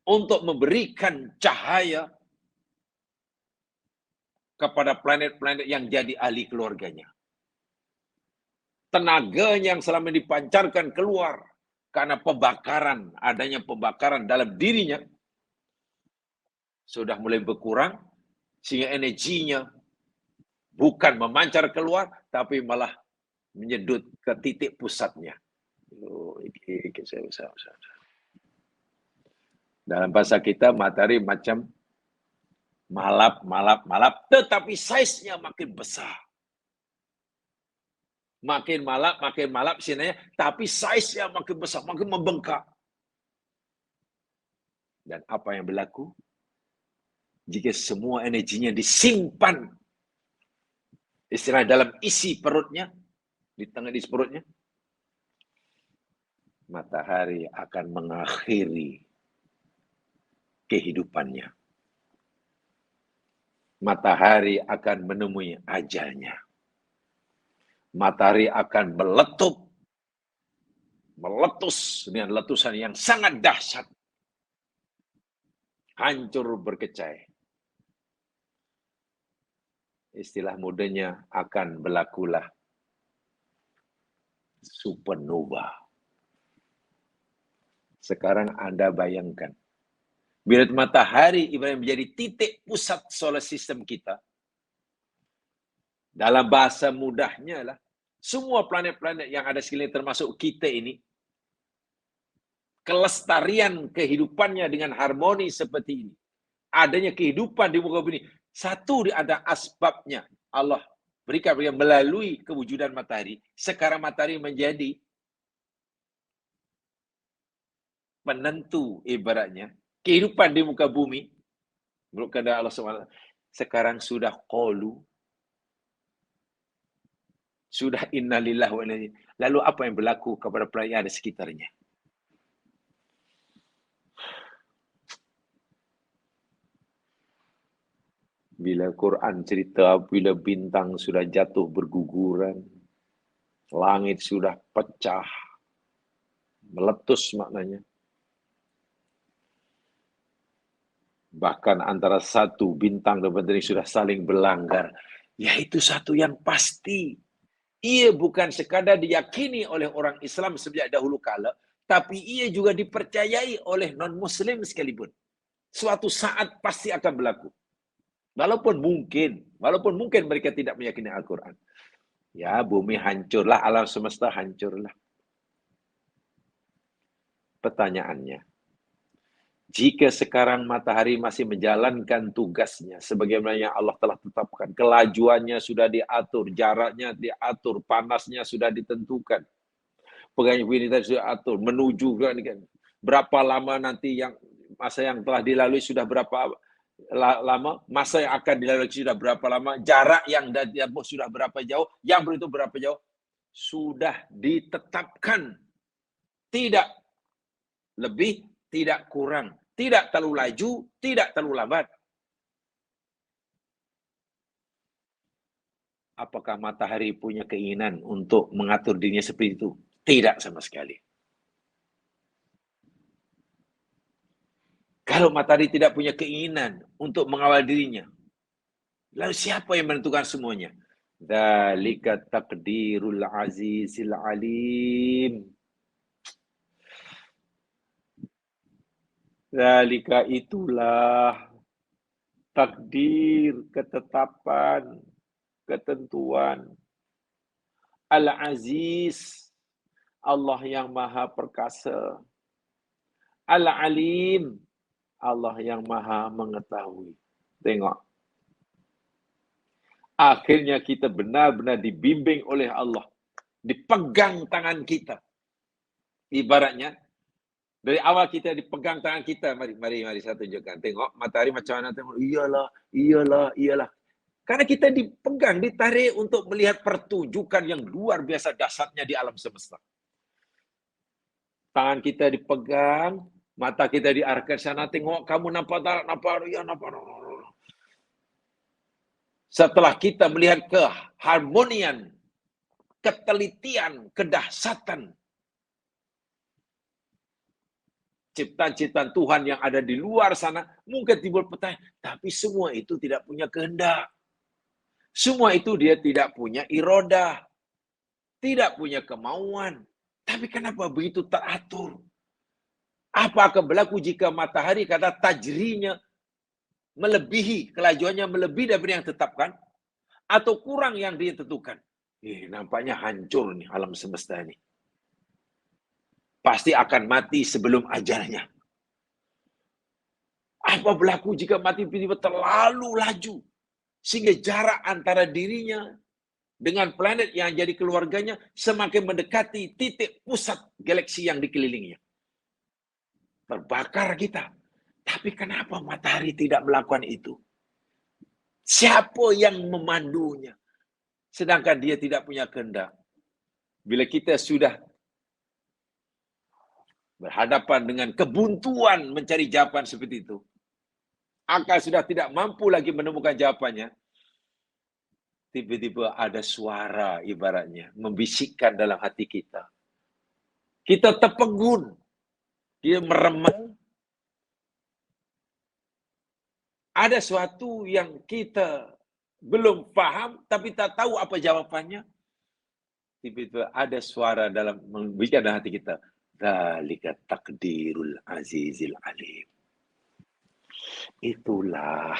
untuk memberikan cahaya kepada planet-planet yang jadi ahli keluarganya. Tenaganya yang selama dipancarkan keluar karena pembakaran, adanya pembakaran dalam dirinya, sudah mulai berkurang, sehingga energinya bukan memancar keluar, tapi malah menyedut ke titik pusatnya. Dalam bahasa kita, matahari macam malap, tetapi size-nya makin besar. Makin malap sinanya, tapi size-nya makin besar, makin membengkak. Dan apa yang berlaku? Jika semua energinya disimpan, istilah dalam isi perutnya, di tengah isi perutnya, matahari akan mengakhiri kehidupannya. Matahari akan menemui ajalnya. Matahari akan meletus dengan letusan yang sangat dahsyat. Hancur berkecai. Istilah mudanya akan berlakulah supernova. Sekarang Anda bayangkan, bila matahari ibarat menjadi titik pusat solar system kita, dalam bahasa mudahnya lah, semua planet-planet yang ada sekeliling termasuk kita ini, kelestarian kehidupannya dengan harmoni seperti ini. Adanya kehidupan di muka bumi. Satu ada asbabnya. Allah berikan melalui kewujudan matahari. Sekarang matahari menjadi penentu ibaratnya. Kehidupan di muka bumi. Menurut kehendak Allah SWT. Sekarang sudah qalu. Sudah innalillahi wa inna ilaihi. Lalu apa yang berlaku kepada planet yang ada sekitarnya? Bila Quran cerita bila bintang sudah jatuh berguguran, langit sudah pecah, meletus maknanya. Bahkan antara satu bintang dan bintang sudah saling berlanggar. Yaitu satu yang pasti. Ia bukan sekadar diyakini oleh orang Islam sejak dahulu kala, tapi ia juga dipercayai oleh non-Muslim sekalipun. Suatu saat pasti akan berlaku. Walaupun mungkin mereka tidak meyakini Al-Quran. Ya, bumi hancurlah, alam semesta hancurlah. Pertanyaannya, jika sekarang matahari masih menjalankan tugasnya sebagaimana yang Allah telah tetapkan, kelajuannya sudah diatur, jaraknya diatur, panasnya sudah ditentukan, penggunaan sudah diatur, menuju berapa lama nanti yang masa yang telah dilalui sudah berapa lama, masa yang akan dilalui sudah berapa lama, jarak yang ditempuh sudah berapa jauh, yang begitu berapa jauh, sudah ditetapkan. Tidak lebih, tidak kurang. Tidak terlalu laju, tidak terlalu lambat. Apakah matahari punya keinginan untuk mengatur dirinya seperti itu? Tidak sama sekali. Kalau matahari tidak punya keinginan untuk mengawal dirinya, lalu siapa yang menentukan semuanya? Dzalika taqdirul azizil alim. Zalika itulah takdir, ketetapan, ketentuan. Al-Aziz, Allah yang maha perkasa. Al-Alim, Allah yang maha mengetahui. Tengok. Akhirnya kita benar-benar dibimbing oleh Allah. Dipegang tangan kita. Ibaratnya, dari awal kita dipegang tangan kita. Mari saya tunjukkan. Tengok matahari macam mana. Tengok. Iyalah. Karena kita dipegang, ditarik untuk melihat pertunjukan yang luar biasa dahsyatnya di alam semesta. Tangan kita dipegang, mata kita diarahkan sana. Tengok, kamu nampak tak? Nampak. Setelah kita melihat keharmonian, ketelitian, kedahsyatan ciptaan-ciptaan Tuhan yang ada di luar sana, mungkin timbul pertanyaan, tapi semua itu tidak punya kehendak. Semua itu dia tidak punya irodah, tidak punya kemauan. Tapi kenapa begitu teratur? Apa akan berlaku jika matahari kata tajrinya melebihi, kelajuannya melebihi dari yang ditetapkan, atau kurang yang dia tentukan? Nampaknya hancur nih alam semesta ini. Pasti akan mati sebelum ajalnya. Apa berlaku jika mati tiba-tiba terlalu laju, sehingga jarak antara dirinya dengan planet yang jadi keluarganya semakin mendekati titik pusat galaksi yang dikelilinginya. Terbakar kita. Tapi kenapa matahari tidak melakukan itu? Siapa yang memandunya? Sedangkan dia tidak punya kehendak. Bila kita sudah berhadapan dengan kebuntuan mencari jawaban seperti itu, akal sudah tidak mampu lagi menemukan jawabannya, tiba-tiba ada suara ibaratnya membisikkan dalam hati kita. Kita terpegun, dia meremang. Ada sesuatu yang kita belum paham, tapi tak tahu apa jawabannya. Tiba-tiba ada suara dalam membisikkan dalam hati kita. Dzalika takdirul azizil alim. Itulah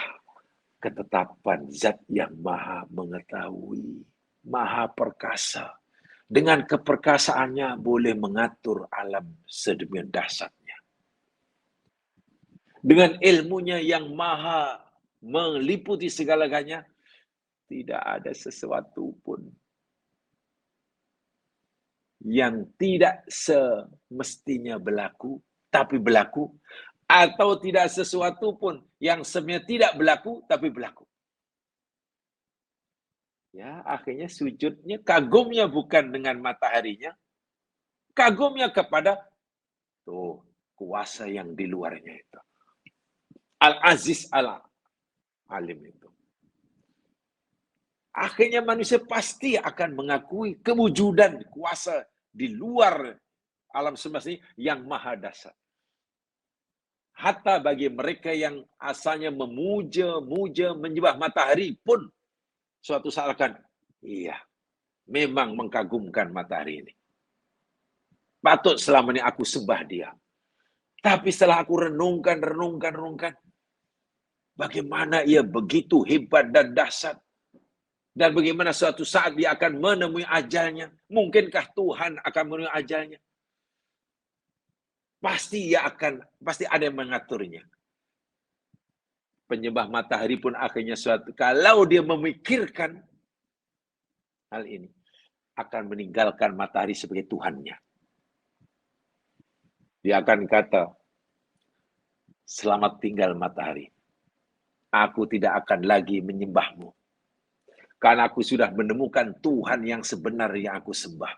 ketetapan zat yang maha mengetahui, maha perkasa. Dengan keperkasaannya boleh mengatur alam sedemikian dahsyatnya. Dengan ilmunya yang maha meliputi segala-galanya, tidak ada sesuatu pun yang tidak semestinya berlaku, tapi berlaku, atau tidak sesuatu pun yang sebenarnya tidak berlaku, tapi berlaku. Ya, akhirnya sujudnya, kagumnya bukan dengan mataharinya, kagumnya kepada kuasa yang di luarnya itu. Al-Aziz Al-Alim itu. Akhirnya manusia pasti akan mengakui kewujudan kuasa di luar alam semesta yang maha dahsyat. Hatta bagi mereka yang asalnya memuja, menyembah matahari pun suatu saat akan, iya, memang mengagumkan matahari ini. Patut selama ini aku sembah dia. Tapi setelah aku renungkan, bagaimana ia begitu hebat dan dahsyat. Dan bagaimana suatu saat dia akan menemui ajalnya. Mungkinkah Tuhan akan menemui ajalnya? Pasti ada yang mengaturnya. Penyembah matahari pun akhirnya kalau dia memikirkan hal ini, akan meninggalkan matahari sebagai Tuhannya. Dia akan kata, selamat tinggal matahari. Aku tidak akan lagi menyembahmu. Karena aku sudah menemukan Tuhan yang sebenar yang aku sembah.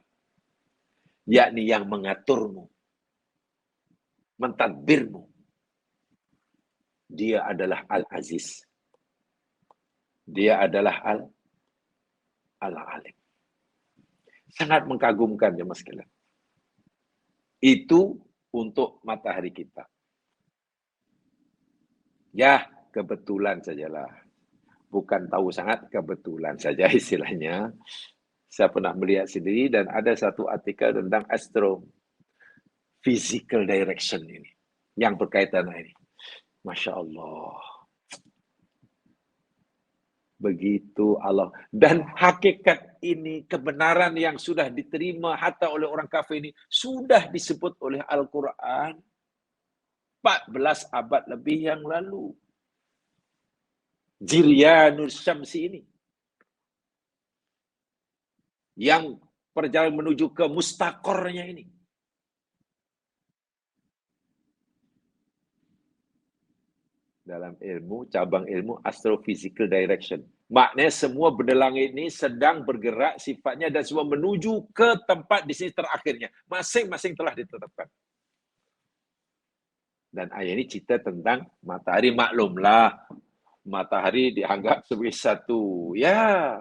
Yakni yang mengaturmu, mentadbirmu. Dia adalah Al-Aziz. Dia adalah Al-Alim. Sangat mengagumkan ya Mas sekalian. Itu untuk matahari kita. Ya, kebetulan sajalah. Bukan tahu sangat, kebetulan saja istilahnya. Saya pernah melihat sendiri dan ada satu artikel tentang astrophysical direction ini. yang berkaitan dengan ini. Masya Allah. Begitu Allah. Dan hakikat ini, kebenaran yang sudah diterima hatta oleh orang kafir ini, sudah disebut oleh Al-Quran 14 abad lebih yang lalu. Jiryanus Syamsi ini. Yang perjalanan menuju ke mustaqornya ini. Dalam ilmu, cabang ilmu astrophysical direction. Maknanya semua benda langit ini sedang bergerak sifatnya dan semua menuju ke tempat di sini terakhirnya. Masing-masing telah ditetapkan. Dan ayat ini cerita tentang matahari. Maklumlah, matahari dianggap sebagai satu, ya,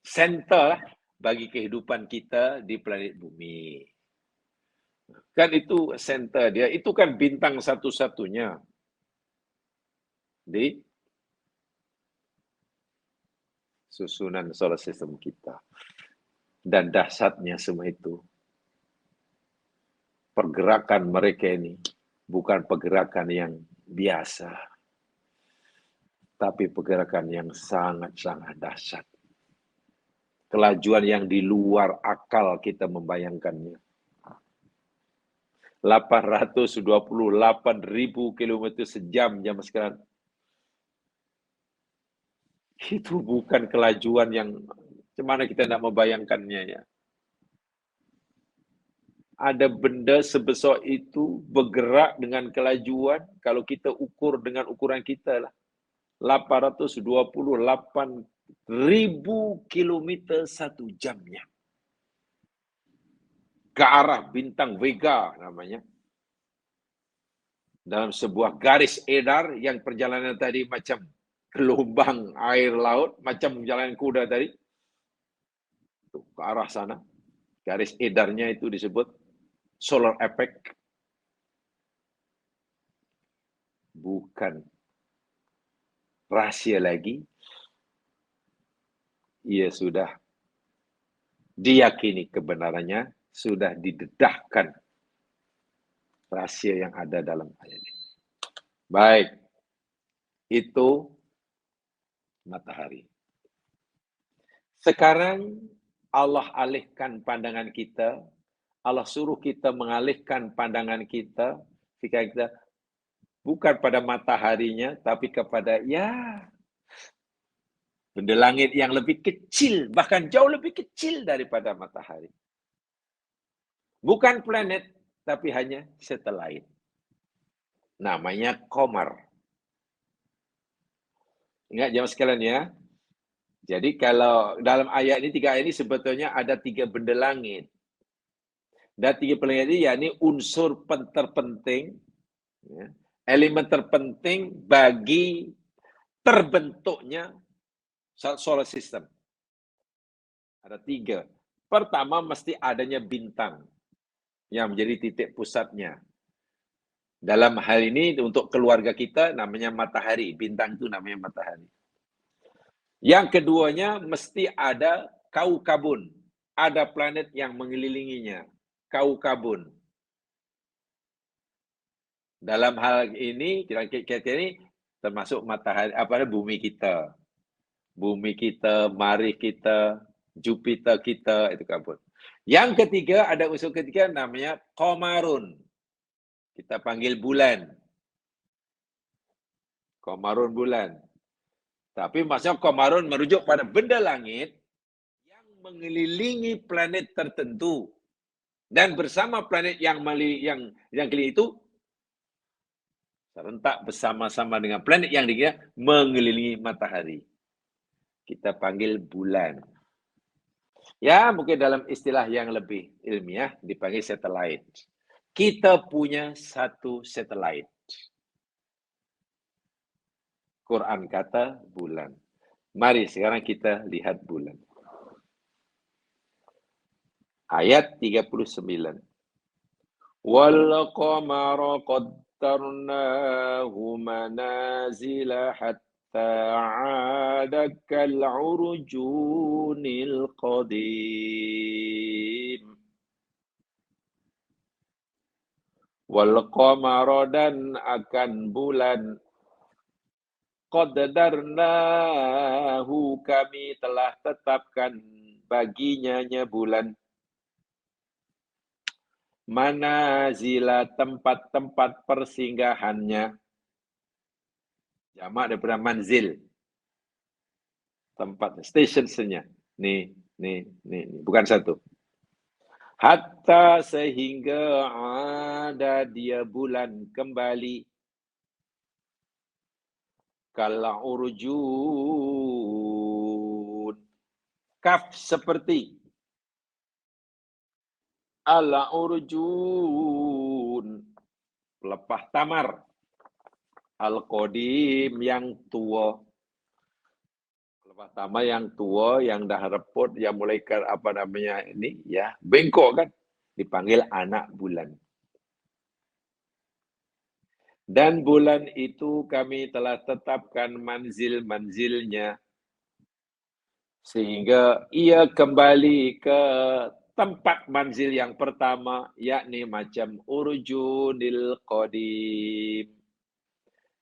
center bagi kehidupan kita di planet bumi. Kan itu center dia, itu kan bintang satu-satunya di susunan solar system kita. Dan dahsyatnya semua itu, pergerakan mereka ini bukan pergerakan yang biasa, tapi pergerakan yang sangat-sangat dahsyat. Kelajuan yang di luar akal kita membayangkannya. 828.000 km sejam jam sekarang. Itu bukan kelajuan yang gimana kita tidak membayangkannya ya. Ada benda sebesar itu bergerak dengan kelajuan, kalau kita ukur dengan ukuran kita lah, 828.000 kilometer satu jamnya. Ke arah bintang Vega namanya. Dalam sebuah garis edar yang perjalanan tadi macam gelombang air laut, macam jalan kuda tadi. Tuh, ke arah sana. Garis edarnya itu disebut solar effect. Bukan rahasia lagi. Ia sudah diyakini kebenarannya, sudah didedahkan rahasia yang ada dalam ayat ini. Baik, itu matahari. Sekarang Allah alihkan pandangan kita, Allah suruh kita mengalihkan pandangan kita, jika kita bukan pada mataharinya, tapi kepada benda langit yang lebih kecil, bahkan jauh lebih kecil daripada matahari. Bukan planet, tapi hanya satelit. Namanya Qamar. Ingat jemaah sekalian ya. Jadi kalau dalam ayat ini, 3 ayat ini sebetulnya ada 3 benda langit. Dan 3 benda langit ini yakni unsur terpenting, ya, elemen terpenting bagi terbentuknya solar system. Ada 3. Pertama, mesti adanya bintang yang menjadi titik pusatnya. Dalam hal ini untuk keluarga kita namanya matahari. Bintang itu namanya matahari. Yang keduanya mesti ada kaukabun. Ada planet yang mengelilinginya. Kaukabun. Dalam hal ini, kira-kira ini termasuk matahari, bumi kita. Bumi kita, Marikh kita, Jupiter kita, itu kabun. Yang ketiga, ada unsur ketiga namanya Qamarun. Kita panggil bulan. Qamarun bulan. Tapi maksudnya Qamarun merujuk pada benda langit yang mengelilingi planet tertentu. Dan bersama planet yang keliling itu serentak bersama-sama dengan planet yang dikira mengelilingi matahari. Kita panggil bulan. Ya, mungkin dalam istilah yang lebih ilmiah dipanggil satelit. Kita punya satu satelit. Quran kata bulan. Mari sekarang kita lihat bulan. Ayat 39. Wal qamara qaddarnahu manazila hatta 'ada kal 'urjunil qadim. Wal qamara, dan akan bulan. Qaddarnahu, kami telah tetapkan baginya bulan. Manazila, tempat-tempat persinggahannya. Jamak daripada manzil. Tempat, stasiunnya. Nih. Bukan satu. Hatta sehingga ada dia bulan kembali. Kala urjun. Kaf seperti. Ala urjun. Pelepah tamar. Al-Qadim, yang tua. Pelepah tamar yang tua, yang dah repot, yang mulai bengkok kan. Dipanggil anak bulan. Dan bulan itu kami telah tetapkan manzil-manzilnya. Sehingga ia kembali ke tempat manzil yang pertama, yakni macam urjunil qadim.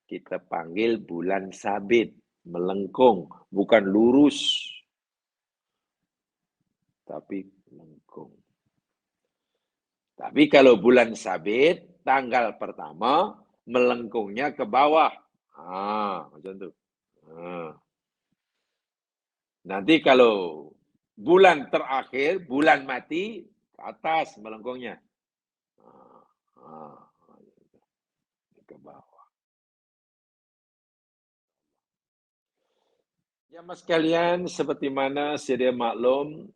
Kita panggil bulan sabit, melengkung, bukan lurus, tapi melengkung. Tapi kalau bulan sabit, tanggal pertama, melengkungnya ke bawah. Macam tu. Nanti kalau bulan terakhir, bulan mati, ke atas melengkungnya. Ke bawah. Ya, mas sekalian, seperti mana sedia maklum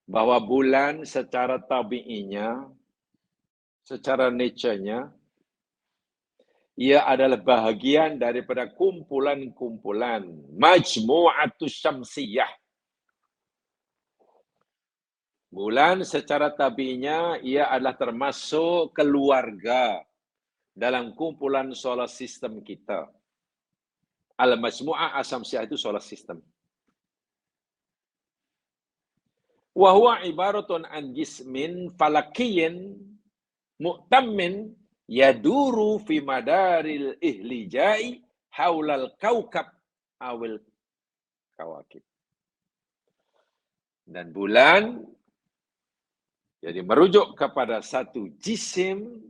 bahwa bulan secara tabi'inya, secara nature-nya, ia adalah bahagian daripada kumpulan-kumpulan majmu'atus syamsiyah. Bulan secara tabi'inya ia adalah termasuk keluarga dalam kumpulan solar system kita. Al-majmu'ah asyamsiyah itu solar system. Wa huwa ibaratun an jismin falakiyyin mu'tammin yaduru fi madaril ihlijai haulal kaukab awil kawakib. Dan bulan jadi merujuk kepada satu jisim,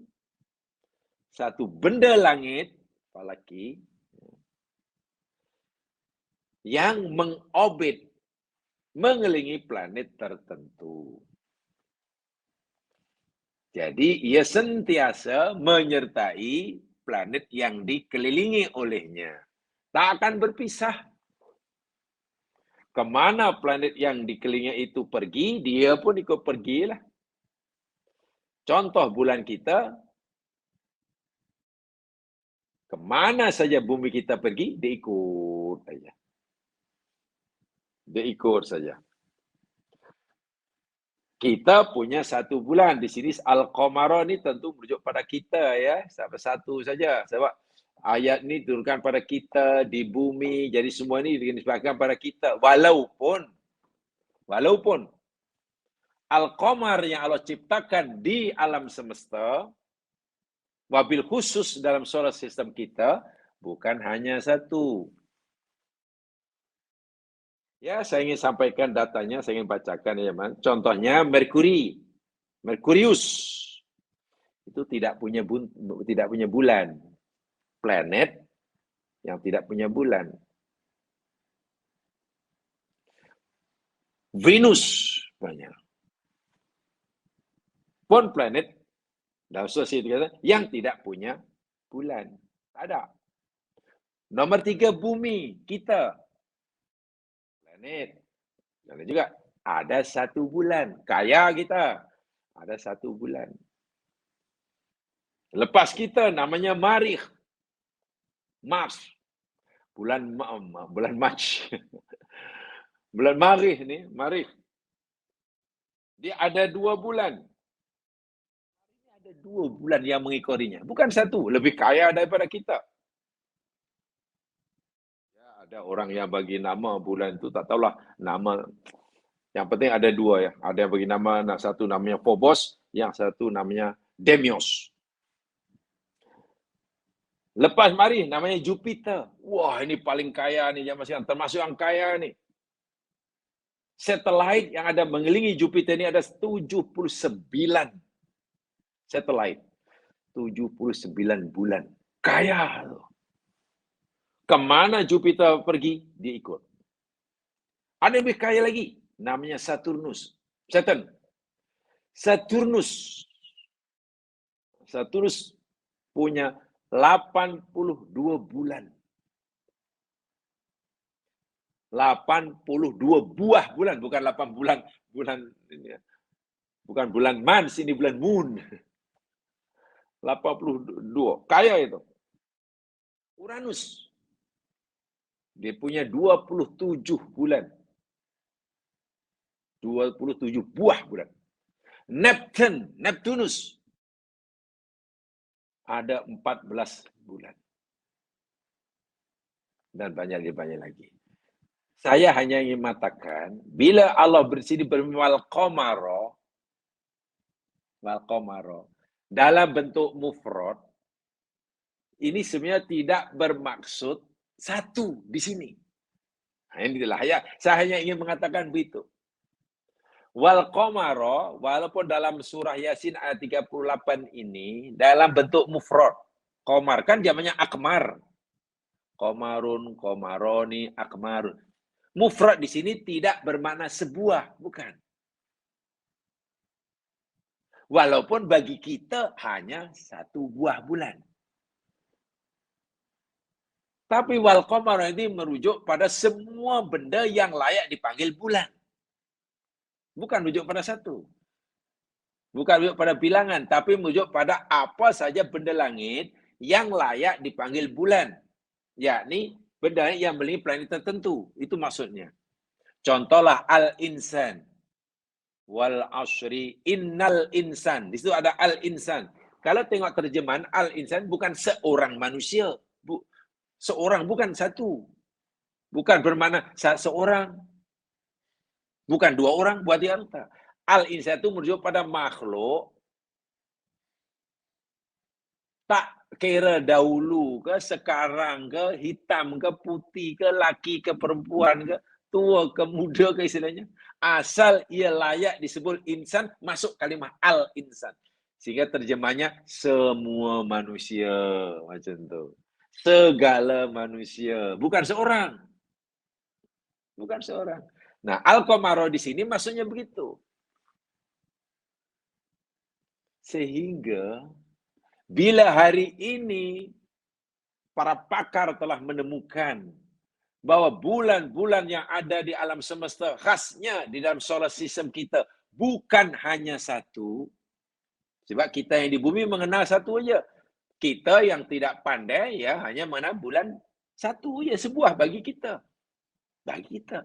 satu benda langit, falaki, yang mengorbit, mengelilingi planet tertentu. Jadi ia sentiasa menyertai planet yang dikelilingi olehnya. Tak akan berpisah. Kemana planet yang dikelilingi itu pergi, dia pun ikut pergilah. Contoh bulan kita, kemana saja bumi kita pergi, dia ikut saja. Dia ikut saja. Kita punya satu bulan. Di sini Al-Qamara ni tentu merujuk pada kita ya. Sampai satu saja. Sebab ayat ni turunkan pada kita di bumi. Jadi semua ni dinisbahkan pada kita. Walaupun Al-Qamar yang Allah ciptakan di alam semesta, wabil khusus dalam solar system kita, bukan hanya satu. Ya, saya ingin sampaikan datanya, saya ingin bacakan ya, Man. Contohnya Merkurius. Itu tidak punya bulan. Planet yang tidak punya bulan. Venus banyak. Pun planet dalam sosial yang tidak punya bulan. Tak ada. Nomor 3, bumi kita. Planet. Dan juga ada satu bulan. Kaya kita. Ada satu bulan. Lepas kita namanya Marikh. Mars. Bulan March. Bulan Marikh ni, Marikh. Dia ada 2 bulan. Ada 2 bulan yang mengikutinya. Bukan satu. Lebih kaya daripada kita. Ada orang yang bagi nama bulan itu, tak tahulah nama. Yang penting ada 2 ya. Ada yang bagi nama, satu namanya Phobos, yang satu namanya Demios. Lepas mari namanya Jupiter. Wah, ini paling kaya nih zaman sekarang, termasuk yang kaya nih. Satelit yang ada mengelilingi Jupiter ini ada 79 satelit. 79 bulan. Kaya. Kemana Jupiter pergi, dia ikut. Ada yang lebih kaya lagi, namanya Saturnus. Saturnus punya 82 bulan. 82 buah bulan, bukan 8 bulan. Bukan bulan Mars, ini bulan Moon. 82. Kaya itu. Uranus. Dia punya 27 bulan. 27 buah bulan. Neptunus. Ada 14 bulan. Dan banyak lagi. Saya hanya ingin mengatakan, bila Allah bersini berwal qamara, dalam bentuk mufrad, ini sebenarnya tidak bermaksud satu di sini. Nah, inilah ya, saya hanya ingin mengatakan begitu. Wal qamara, walaupun dalam surah Yasin ayat 38 ini dalam bentuk mufrad. Qamar kan jamannya akmar. Qamarun, qamaroni, akmarun. Mufrad di sini tidak bermakna sebuah, bukan. Walaupun bagi kita hanya satu buah bulan. Tapi wal qamar ini merujuk pada semua benda yang layak dipanggil bulan. Bukan merujuk pada satu. Bukan merujuk pada bilangan, tapi merujuk pada apa saja benda langit yang layak dipanggil bulan. Yakni benda yang memiliki planet tertentu. Itu maksudnya. Contohlah al-insan. Wal asri innal insan. Di situ ada al-insan. Kalau tengok terjemahan, al-insan bukan seorang manusia. Seorang, bukan satu. Bukan bermakna seorang. Bukan dua orang, buat dia harta. Al-insan itu merujuk pada makhluk. Tak kira dahulu ke, sekarang ke, hitam ke, putih ke, laki ke, perempuan ke, tua ke, muda ke istilahnya. Asal ia layak disebut insan, masuk kalimah al-insan. Sehingga terjemahnya semua manusia. Macam tu. Segala manusia. Bukan seorang. Bukan seorang. Nah, al-qamara di sini maksudnya begitu. Sehingga bila hari ini para pakar telah menemukan bahwa bulan-bulan yang ada di alam semesta, khasnya di dalam solar system kita, bukan hanya satu. Sebab kita yang di bumi mengenal satu aja. Kita yang tidak pandai ya hanya mengenal bulan satu aja, sebuah bagi kita. Bagi kita.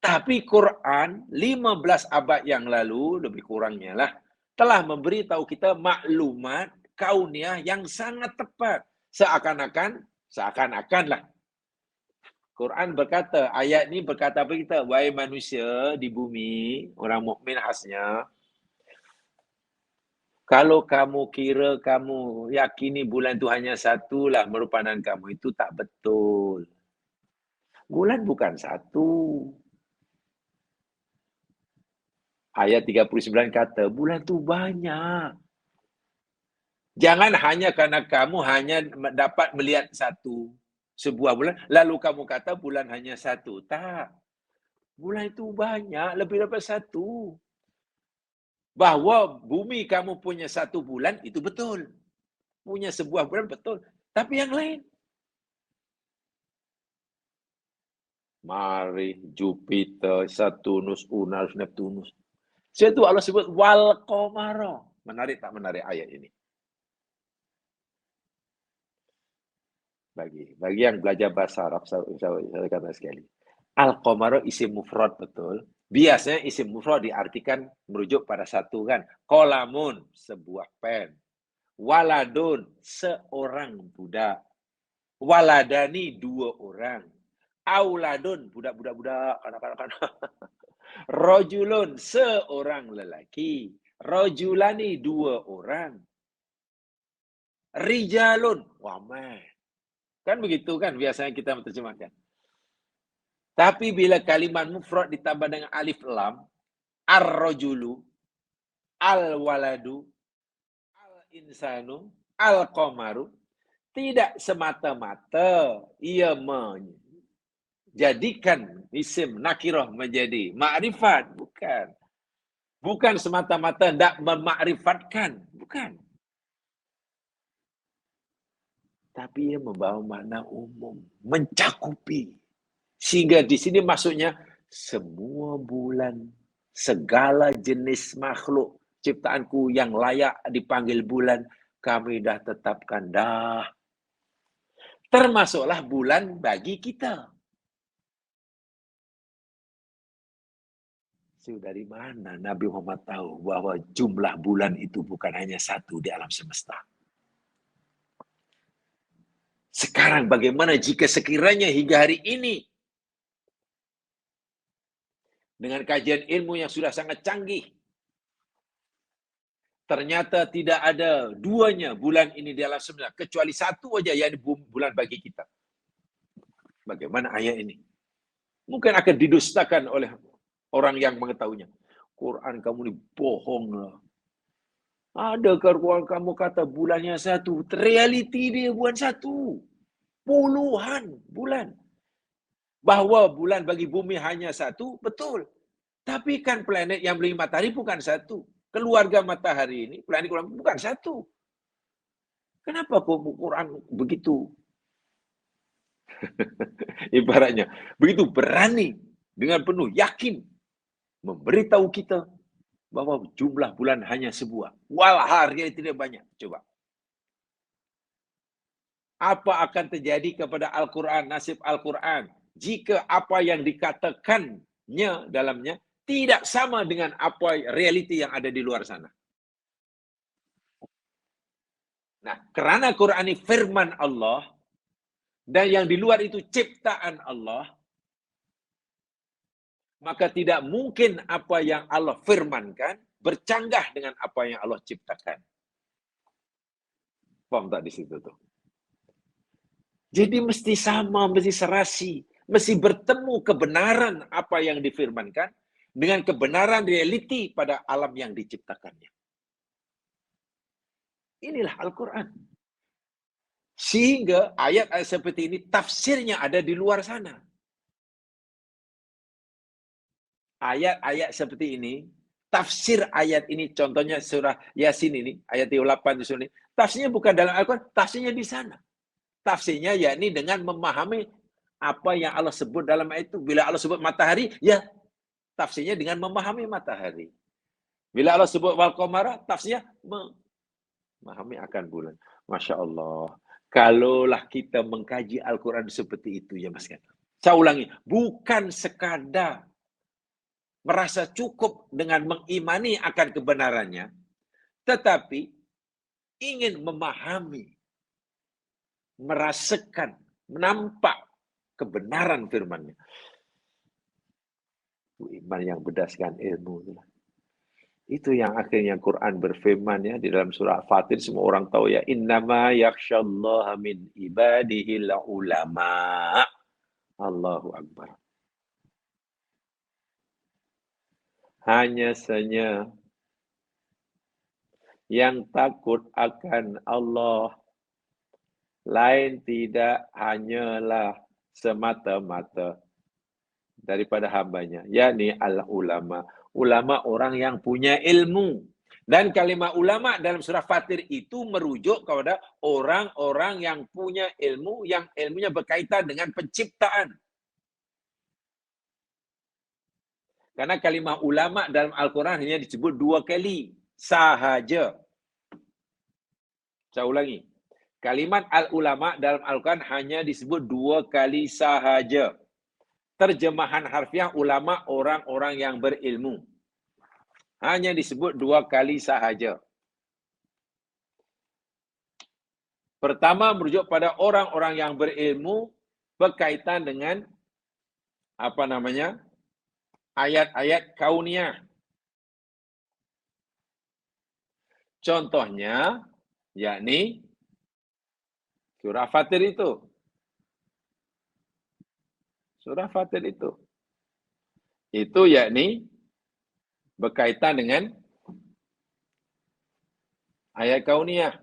Tapi Quran 15 abad yang lalu, lebih kurangnya lah, telah memberitahu kita maklumat kauniah yang sangat tepat. Seakan-akan lah. Quran berkata, ayat ni berkata apa kita? Wahai manusia di bumi, orang mukmin khasnya, kalau kamu kira, kamu yakini bulan itu hanya satu lah merupakan kamu, itu tak betul. Bulan bukan satu. Ayat 39 kata, bulan tu banyak. Jangan hanya karena kamu hanya dapat melihat satu sebuah bulan, lalu kamu kata bulan hanya satu. Tak. Bulan itu banyak, lebih daripada satu. Bahawa bumi kamu punya satu bulan, itu betul. Punya sebuah bulan, betul. Tapi yang lain. Mari, Jupiter, Saturnus, Uranus, Neptunus. Itu Allah sebut wal qamara. Menarik tak menarik ayat ini? Bagi yang belajar bahasa Arab, saya kata sekali. Al-qamara isim mufrad, betul. Biasanya isim mufrad diartikan merujuk pada satu kan. Qalamun, sebuah pen. Waladun, seorang budak. Waladani, dua orang. Auladun, budak-budak, kanak-kanak. Rojulun, seorang lelaki. Rojulani, dua orang. rijalun. Wah, man. Kan begitu kan biasanya kita menerjemahkan. Tapi bila kalimat mufrad ditambah dengan alif lam, ar-rajulu, al-waladu, al-insanu, al-qamaru, tidak semata-mata ia menjadikan isim nakirah menjadi ma'rifat. Bukan. Bukan semata-mata tidak memakrifatkan. Bukan. Tapi ia membawa makna umum. Mencakupi. Sehingga di sini maksudnya semua bulan, segala jenis makhluk ciptaanku yang layak dipanggil bulan, kami dah tetapkan dah. Termasuklah bulan bagi kita. Dari mana Nabi Muhammad tahu bahwa jumlah bulan itu bukan hanya satu di alam semesta? Sekarang bagaimana jika sekiranya hingga hari ini dengan kajian ilmu yang sudah sangat canggih, ternyata tidak ada duanya bulan ini di alam semesta, kecuali satu aja yang bulan bagi kita. Bagaimana ayat ini? Mungkin akan didustakan oleh orang yang mengetahuinya. Quran kamu ini bohong lah. Adakah Quran kamu kata bulannya satu? Realiti dia bukan satu. Puluhan bulan. Bahwa bulan bagi bumi hanya satu, betul. Tapi kan planet yang beli matahari bukan satu. Keluarga matahari ini, planet bukan satu. Kenapa Quran begitu? Ibaratnya, begitu berani dengan penuh yakin memberitahu kita bahwa jumlah bulan hanya sebuah. Walhari tidak banyak. Coba. Apa akan terjadi kepada Al-Quran, nasib Al-Quran, jika apa yang dikatakannya dalamnya tidak sama dengan apa realiti yang ada di luar sana? Nah, kerana Quran ini firman Allah, dan yang di luar itu ciptaan Allah, maka tidak mungkin apa yang Allah firmankan bercanggah dengan apa yang Allah ciptakan. Paham tak di situ tuh? Jadi mesti sama, mesti serasi, mesti bertemu kebenaran apa yang difirmankan dengan kebenaran realiti pada alam yang diciptakannya. Inilah Al-Quran. Sehingga ayat-ayat seperti ini tafsirnya ada di luar sana. Ayat-ayat seperti ini, tafsir ayat ini, contohnya surah Yasin ini, ayat 38 di sini, tafsirnya bukan dalam Al-Quran, tafsirnya di sana. Tafsirnya yakni dengan memahami apa yang Allah sebut dalam ayat itu. Bila Allah sebut matahari, ya tafsirnya dengan memahami matahari. Bila Allah sebut wal qamara, tafsirnya memahami akan bulan. Masya Allah. Kalaulah kita mengkaji Al-Quran seperti itu, ya Mas. Saya ulangi, bukan sekadar merasa cukup dengan mengimani akan kebenarannya, tetapi ingin memahami, merasakan, menampak kebenaran firman-Nya. Iman yang berdasarkan ilmu. Itu yang akhirnya Quran berfirman ya di dalam surah Fatir, semua orang tahu ya, innama yakhsyallaha min ibadihil ulama. Allahu Akbar. Hanya saja yang takut akan Allah lain tidak hanyalah semata-mata daripada hambanya, yakni al-ulama. Ulama orang yang punya ilmu. Dan kalimat ulama dalam surah Fatir itu merujuk kepada orang-orang yang punya ilmu, yang ilmunya berkaitan dengan penciptaan. Karena kalimat ulama dalam Al-Quran hanya disebut 2 kali sahaja. Saya ulangi. Kalimat al-ulama dalam Al-Quran hanya disebut 2 kali sahaja. Terjemahan harfiah ulama orang-orang yang berilmu. Hanya disebut 2 kali sahaja. Pertama merujuk pada orang-orang yang berilmu berkaitan dengan ayat-ayat kauniyah. Contohnya yakni Surah Fatir itu. Surah Fatir itu. Itu yakni berkaitan dengan ayat kauniyah.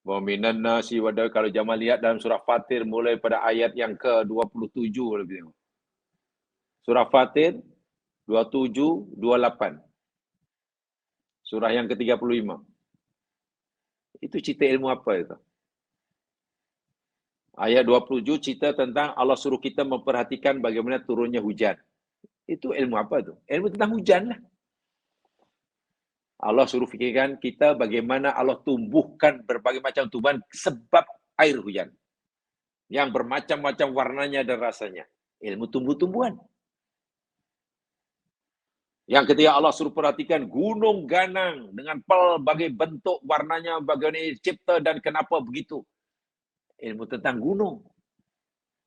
Wa minan nasi wada, kalau Jamal lihat dalam surah Fatir mulai pada ayat yang ke-27 lebih tengok. Surah Fatir 27, 28. Surah yang ke-35. Itu cerita ilmu apa itu? Ayat 27 cerita tentang Allah suruh kita memperhatikan bagaimana turunnya hujan. Itu ilmu apa itu? Ilmu tentang hujan lah. Allah suruh fikirkan kita bagaimana Allah tumbuhkan berbagai macam tumbuhan sebab air hujan. Yang bermacam-macam warnanya dan rasanya. Ilmu tumbuh-tumbuhan. Yang ketika Allah suruh perhatikan gunung ganang dengan pelbagai bentuk warnanya, bagaimana cipta dan kenapa begitu. Ilmu tentang gunung.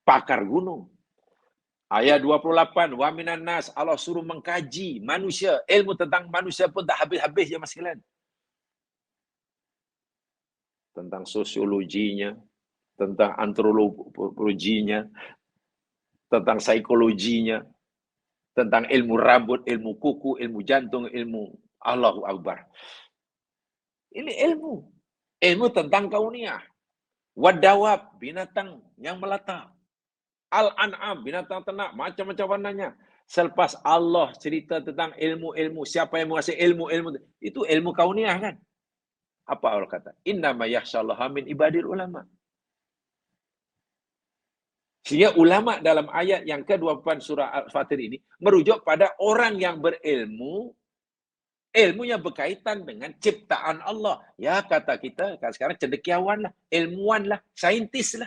Pakar gunung. Ayat 28, wa minan nas, Allah suruh mengkaji manusia. Ilmu tentang manusia pun tak habis-habis ya mas sekalian. Tentang sosiologinya, tentang antropologinya, tentang psikologinya, tentang ilmu rambut, ilmu kuku, ilmu jantung, ilmu Allahu Akbar. Ini ilmu. Ilmu tentang kauniyah. Wadawab, binatang yang melata. Al-an'am, binatang ternak, macam-macam warnanya. Selepas Allah cerita tentang ilmu-ilmu, siapa yang menguasai ilmu-ilmu, itu ilmu kauniyah kan? Apa Allah kata? Innama yakhsyallaha min ibadil ulama. Sehingga ulama dalam ayat yang ke-28 surah Al-Fatir ini merujuk pada orang yang berilmu, ilmu yang berkaitan dengan ciptaan Allah. Ya kata kita sekarang cendekiawan lah, ilmuwan lah, saintis lah.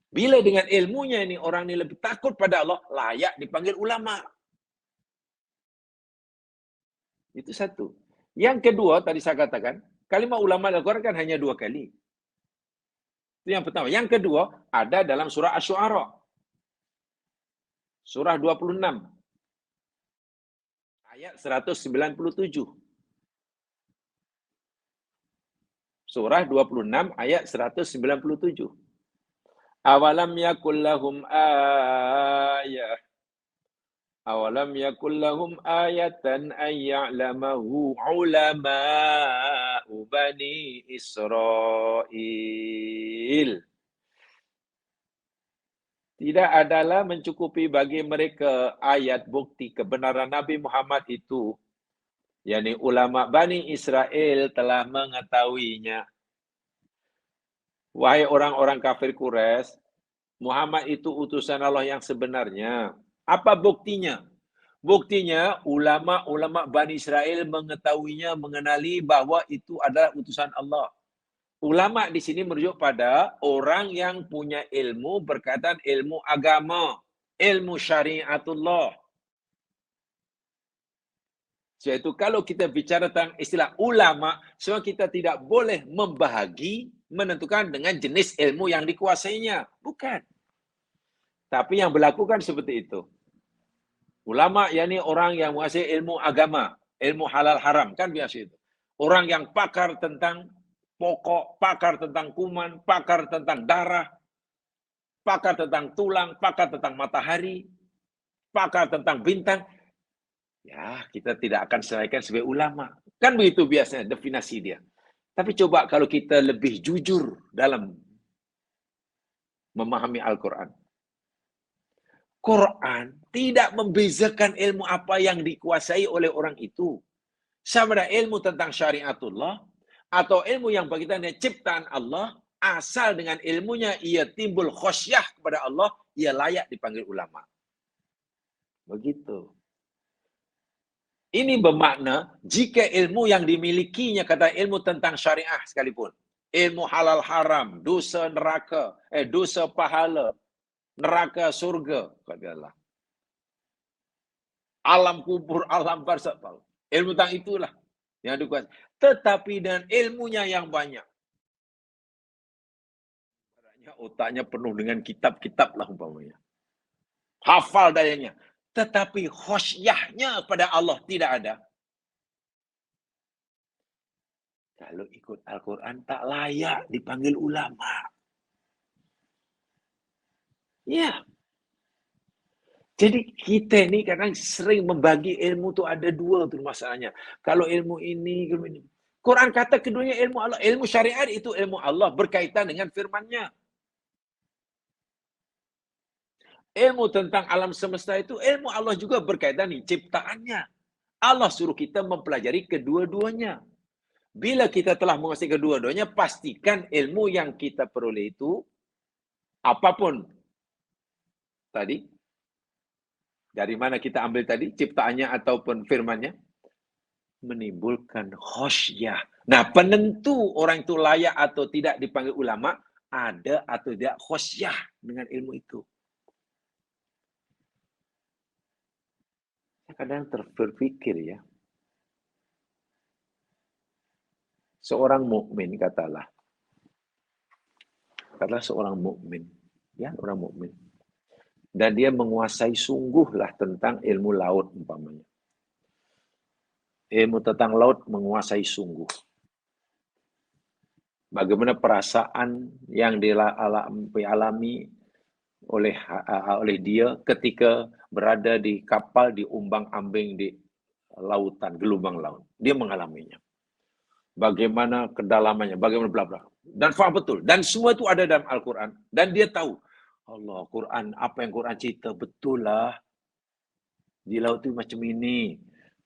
Bila dengan ilmunya ini orang ini lebih takut pada Allah, layak dipanggil ulama. Itu satu. Yang kedua, tadi saya katakan, kalimat ulama Al-Quran kan hanya 2 kali. Itu yang pertama. Yang kedua, ada dalam surah Asy-Syu'ara. Surah 26. Ayat 197. Surah 26 ayat 197. Awalam yakul lahum ayah. Awalam yakul lahum ayatan ay ya'lamahu ulama'u bani Israel. Tidak adalah mencukupi bagi mereka ayat bukti kebenaran Nabi Muhammad itu, yakni ulama Bani Israel telah mengetahuinya. Wahai orang-orang kafir Quraisy, Muhammad itu utusan Allah yang sebenarnya. Apa buktinya? Buktinya ulama-ulama Bani Israel mengetahuinya, mengenali bahwa itu adalah utusan Allah. Ulama di sini merujuk pada orang yang punya ilmu berkaitan ilmu agama, ilmu syariatullah. Yaitu kalau kita bicara tentang istilah ulama, semua kita tidak boleh membahagi, menentukan dengan jenis ilmu yang dikuasainya. Bukan. Tapi yang berlaku kan seperti itu. Ulama yakni orang yang menguasai ilmu agama, ilmu halal haram, kan biasa itu. Orang yang pakar tentang pokok, pakar tentang kuman, pakar tentang darah, pakar tentang tulang, pakar tentang matahari, pakar tentang bintang. Ya, kita tidak akan selesaikan sebagai ulama. Kan begitu biasanya definisi dia. Tapi coba kalau kita lebih jujur dalam memahami Al-Quran. Quran tidak membezakan ilmu apa yang dikuasai oleh orang itu. Sama ada ilmu tentang syariatullah atau ilmu yang berkaitan dengan ciptaan Allah, asal dengan ilmunya ia timbul khosyah kepada Allah, ia layak dipanggil ulama. Begitu. Ini bermakna jika ilmu yang dimilikinya, kata ilmu tentang syariah sekalipun, ilmu halal haram, dosa neraka, dosa pahala, neraka surga, katakanlah. Alam kubur, alam barzakh, ilmu tentang itulah yang dikuasai. Tetapi dengan ilmunya yang banyak, otaknya penuh dengan kitab-kitab lah umpamanya, hafal dayanya, tetapi khosyahnya pada Allah tidak ada. Kalau ikut Al-Quran tak layak dipanggil ulama. Ya. Jadi kita ni kadang sering membagi ilmu tu ada dua tu masalahnya. Kalau ilmu ini, ilmu ini. Quran kata keduanya ilmu Allah. Ilmu syariat itu ilmu Allah berkaitan dengan firman-Nya. Ilmu tentang alam semesta itu ilmu Allah juga berkaitan dengan ciptaannya. Allah suruh kita mempelajari kedua-duanya. Bila kita telah menguasai kedua-duanya, pastikan ilmu yang kita peroleh itu apapun tadi, dari mana kita ambil tadi, ciptaannya ataupun firman-Nya, menimbulkan khosyah. Nah, penentu orang itu layak atau tidak dipanggil ulama, ada atau tidak khosyah dengan ilmu itu. Kadang terpikir ya, seorang mukmin katalah seorang mukmin, ya orang mukmin, dan dia menguasai sungguhlah tentang ilmu laut umpamanya. Ilmu tentang laut menguasai sungguh. Bagaimana perasaan yang dialami oleh dia ketika berada di kapal diumbang-ambing di lautan, gelombang laut. Dia mengalaminya. Bagaimana kedalamannya, bagaimana bla bla. Dan faham betul. Dan semua itu ada dalam Al-Quran. Dan dia tahu, Allah, Quran, apa yang Quran cerita, betul lah. Di laut itu macam ini.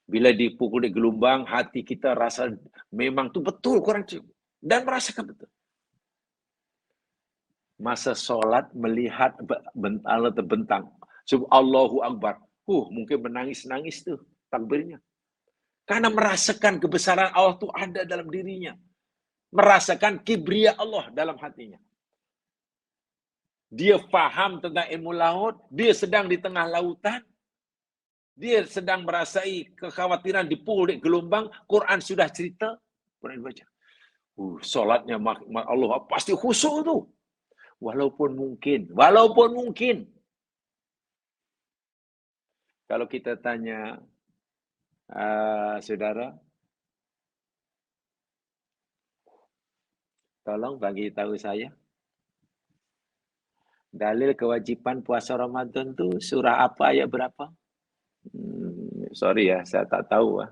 Bila dipukul di gelombang, hati kita rasa memang itu betul Quran cerita. Dan merasakan betul. Masa solat melihat Allah terbentang. Allahu Akbar. Mungkin menangis-nangis tuh takbirnya. Karena merasakan kebesaran Allah itu ada dalam dirinya. Merasakan kibria Allah dalam hatinya. Dia faham tentang ilmu laut. Dia sedang di tengah lautan. Dia sedang merasai kekhawatiran dipukul di gelombang. Quran sudah cerita. Quran baca. Solatnya Allah pasti khusyuk tu. Walaupun mungkin. Kalau kita tanya saudara, tolong bagi tahu saya, dalil kewajiban puasa Ramadan tu surah apa, ayat berapa? Sorry ya, saya tak tahu.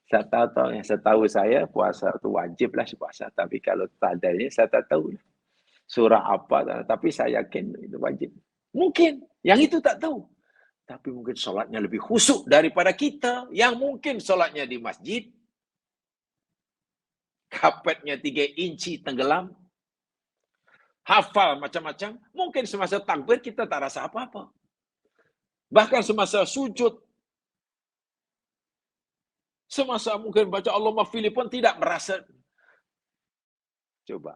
Saya tahu, setahu saya puasa tu wajib lah puasa. Tapi kalau tak ada ini, saya tak tahu. Surah apa, tapi saya yakin itu wajib. Mungkin, yang itu tak tahu. Tapi mungkin solatnya lebih khusyuk daripada kita, yang mungkin solatnya di masjid, kapetnya 3 inci tenggelam, hafal macam-macam, mungkin semasa takbir kita tak rasa apa-apa. Bahkan semasa sujud, semasa mungkin baca Allah maghfirli pun tidak merasa. Coba.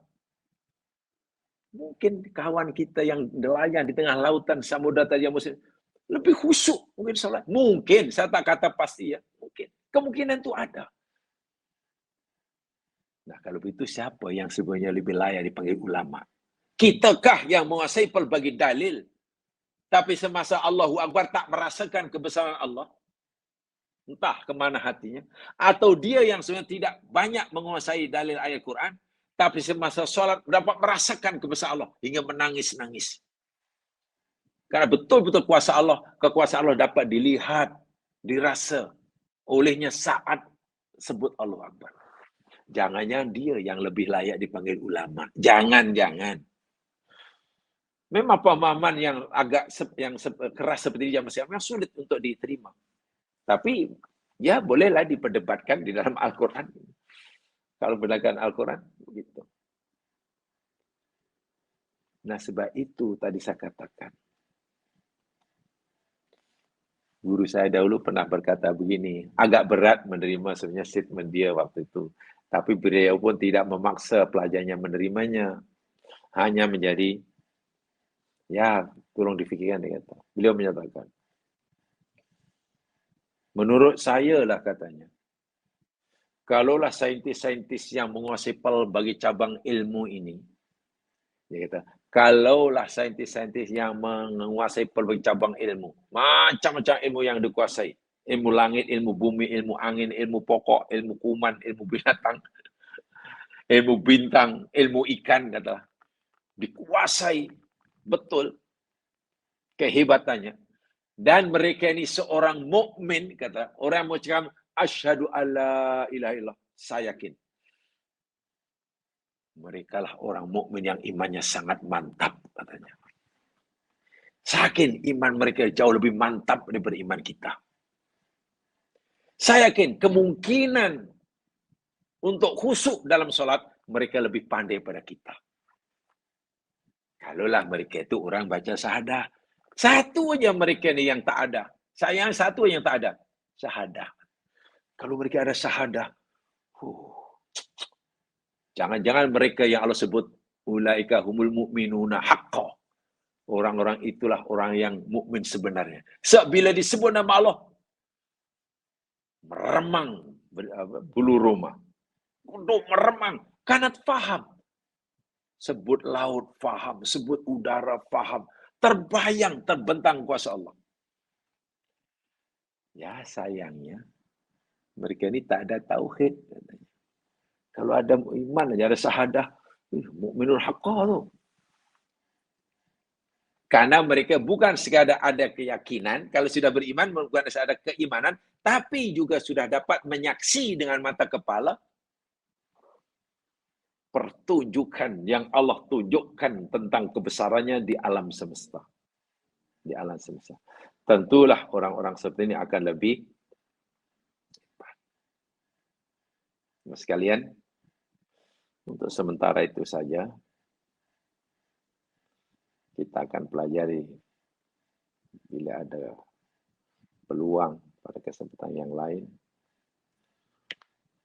Mungkin kawan kita yang nelayan di tengah lautan samudra Tajam Muslim lebih khusyuk mungkin salat. Mungkin, saya tak kata pasti ya. Mungkin. Kemungkinan itu ada. Nah, kalau begitu siapa yang sebenarnya lebih layak dipanggil ulama? Kitakah yang menguasai pelbagai dalil? Tapi semasa Allahu Akbar tak merasakan kebesaran Allah? Entah kemana hatinya. Atau dia yang sebenarnya tidak banyak menguasai dalil ayat Quran, tapi semasa sholat dapat merasakan kebesaran Allah hingga menangis-nangis. Karena betul-betul kekuasaan Allah dapat dilihat, dirasa olehnya saat sebut Allah Akbar. Jangan-jangan dia yang lebih layak dipanggil ulama. Jangan-jangan. Memang pemahaman yang agak keras seperti ini memang sulit untuk diterima. Tapi ya bolehlah diperdebatkan di dalam Al-Quran. Kalau berdasarkan Al-Quran, begitu. Nah, sebab itu tadi saya katakan. Guru saya dahulu pernah berkata begini, agak berat menerima sebenarnya statement dia waktu itu. Tapi beliau pun tidak memaksa pelajarnya menerimanya. Hanya menjadi, ya, tolong difikirkan, dia kata. Beliau menyatakan, menurut saya lah katanya, kalaulah saintis-saintis yang menguasai pelbagai cabang ilmu ini, dia kata, kalaulah saintis-saintis yang menguasai pelbagai cabang ilmu, macam-macam ilmu yang dikuasai, ilmu langit, ilmu bumi, ilmu angin, ilmu pokok, ilmu kuman, ilmu binatang, ilmu bintang, ilmu ikan, kata. Dikuasai betul kehebatannya. Dan mereka ini seorang mukmin, kata. Orang mau cakap, asyhadu alla ilaha illallah. Saya yakin. Mereka lah orang mukmin yang imannya sangat mantap, katanya. Saya yakin iman mereka jauh lebih mantap daripada iman kita. Saya yakin kemungkinan untuk khusyuk dalam sholat, mereka lebih pandai pada kita. Kalaulah mereka itu orang baca syahadah. Satu aja mereka ni yang tak ada. Sayang satu yang tak ada. Syahadah. Kalau mereka ada syahadah, jangan-jangan mereka yang Allah sebut, ulaika humul mu'minuna haqqa. Orang-orang itulah orang yang mukmin sebenarnya. Sebab bila disebut nama Allah, meremang bulu roma. Untuk meremang, karena faham. Sebut laut, faham. Sebut udara, faham. Terbayang, terbentang kuasa Allah. Ya sayangnya, mereka ini tak ada tauhid. Kalau ada iman aja, ada syahadah, mukminul haqqah tu. Karena mereka bukan sekadar ada keyakinan, kalau sudah beriman bukan ada keimanan, tapi juga sudah dapat menyaksi dengan mata kepala pertunjukan yang Allah tunjukkan tentang kebesarannya di alam semesta. Di alam semesta. Tentulah orang-orang seperti ini akan lebih. Sekalian, untuk sementara itu saja, kita akan pelajari bila ada peluang pada kesempatan yang lain.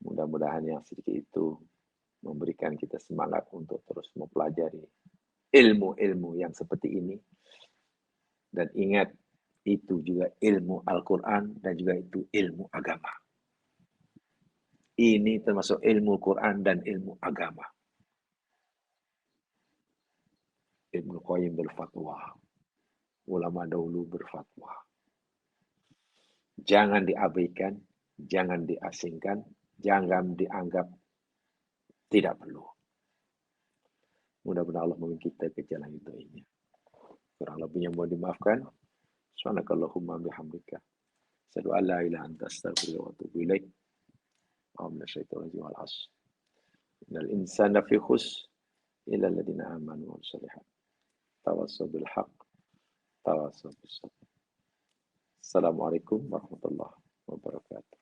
Mudah-mudahan yang sedikit itu memberikan kita semangat untuk terus mempelajari ilmu-ilmu yang seperti ini. Dan ingat, itu juga ilmu Al-Quran dan juga itu ilmu agama. Ini termasuk ilmu Quran dan ilmu agama. Ibnu Qayyim berfatwa. Ulama dahulu berfatwa. Jangan diabaikan, jangan diasingkan, jangan dianggap tidak perlu. Mudah-mudahan Allah memberi kita ke jalan itu ini. Kurang lebihnya mohon dimaafkan. Subhanakallahumma bihamdika. Asyhadu an la ilaha anta astaghfiruka wa atubu ilaik. Wa minasyaitonir rajim wal 'ashr. Innal insana fi khusr illa alladziina aamanu wa 'amilus shalihaat. Tawassaw bil haqq, tawassaw bis sabr. Assalamualaikum warahmatullahi wabarakatuh.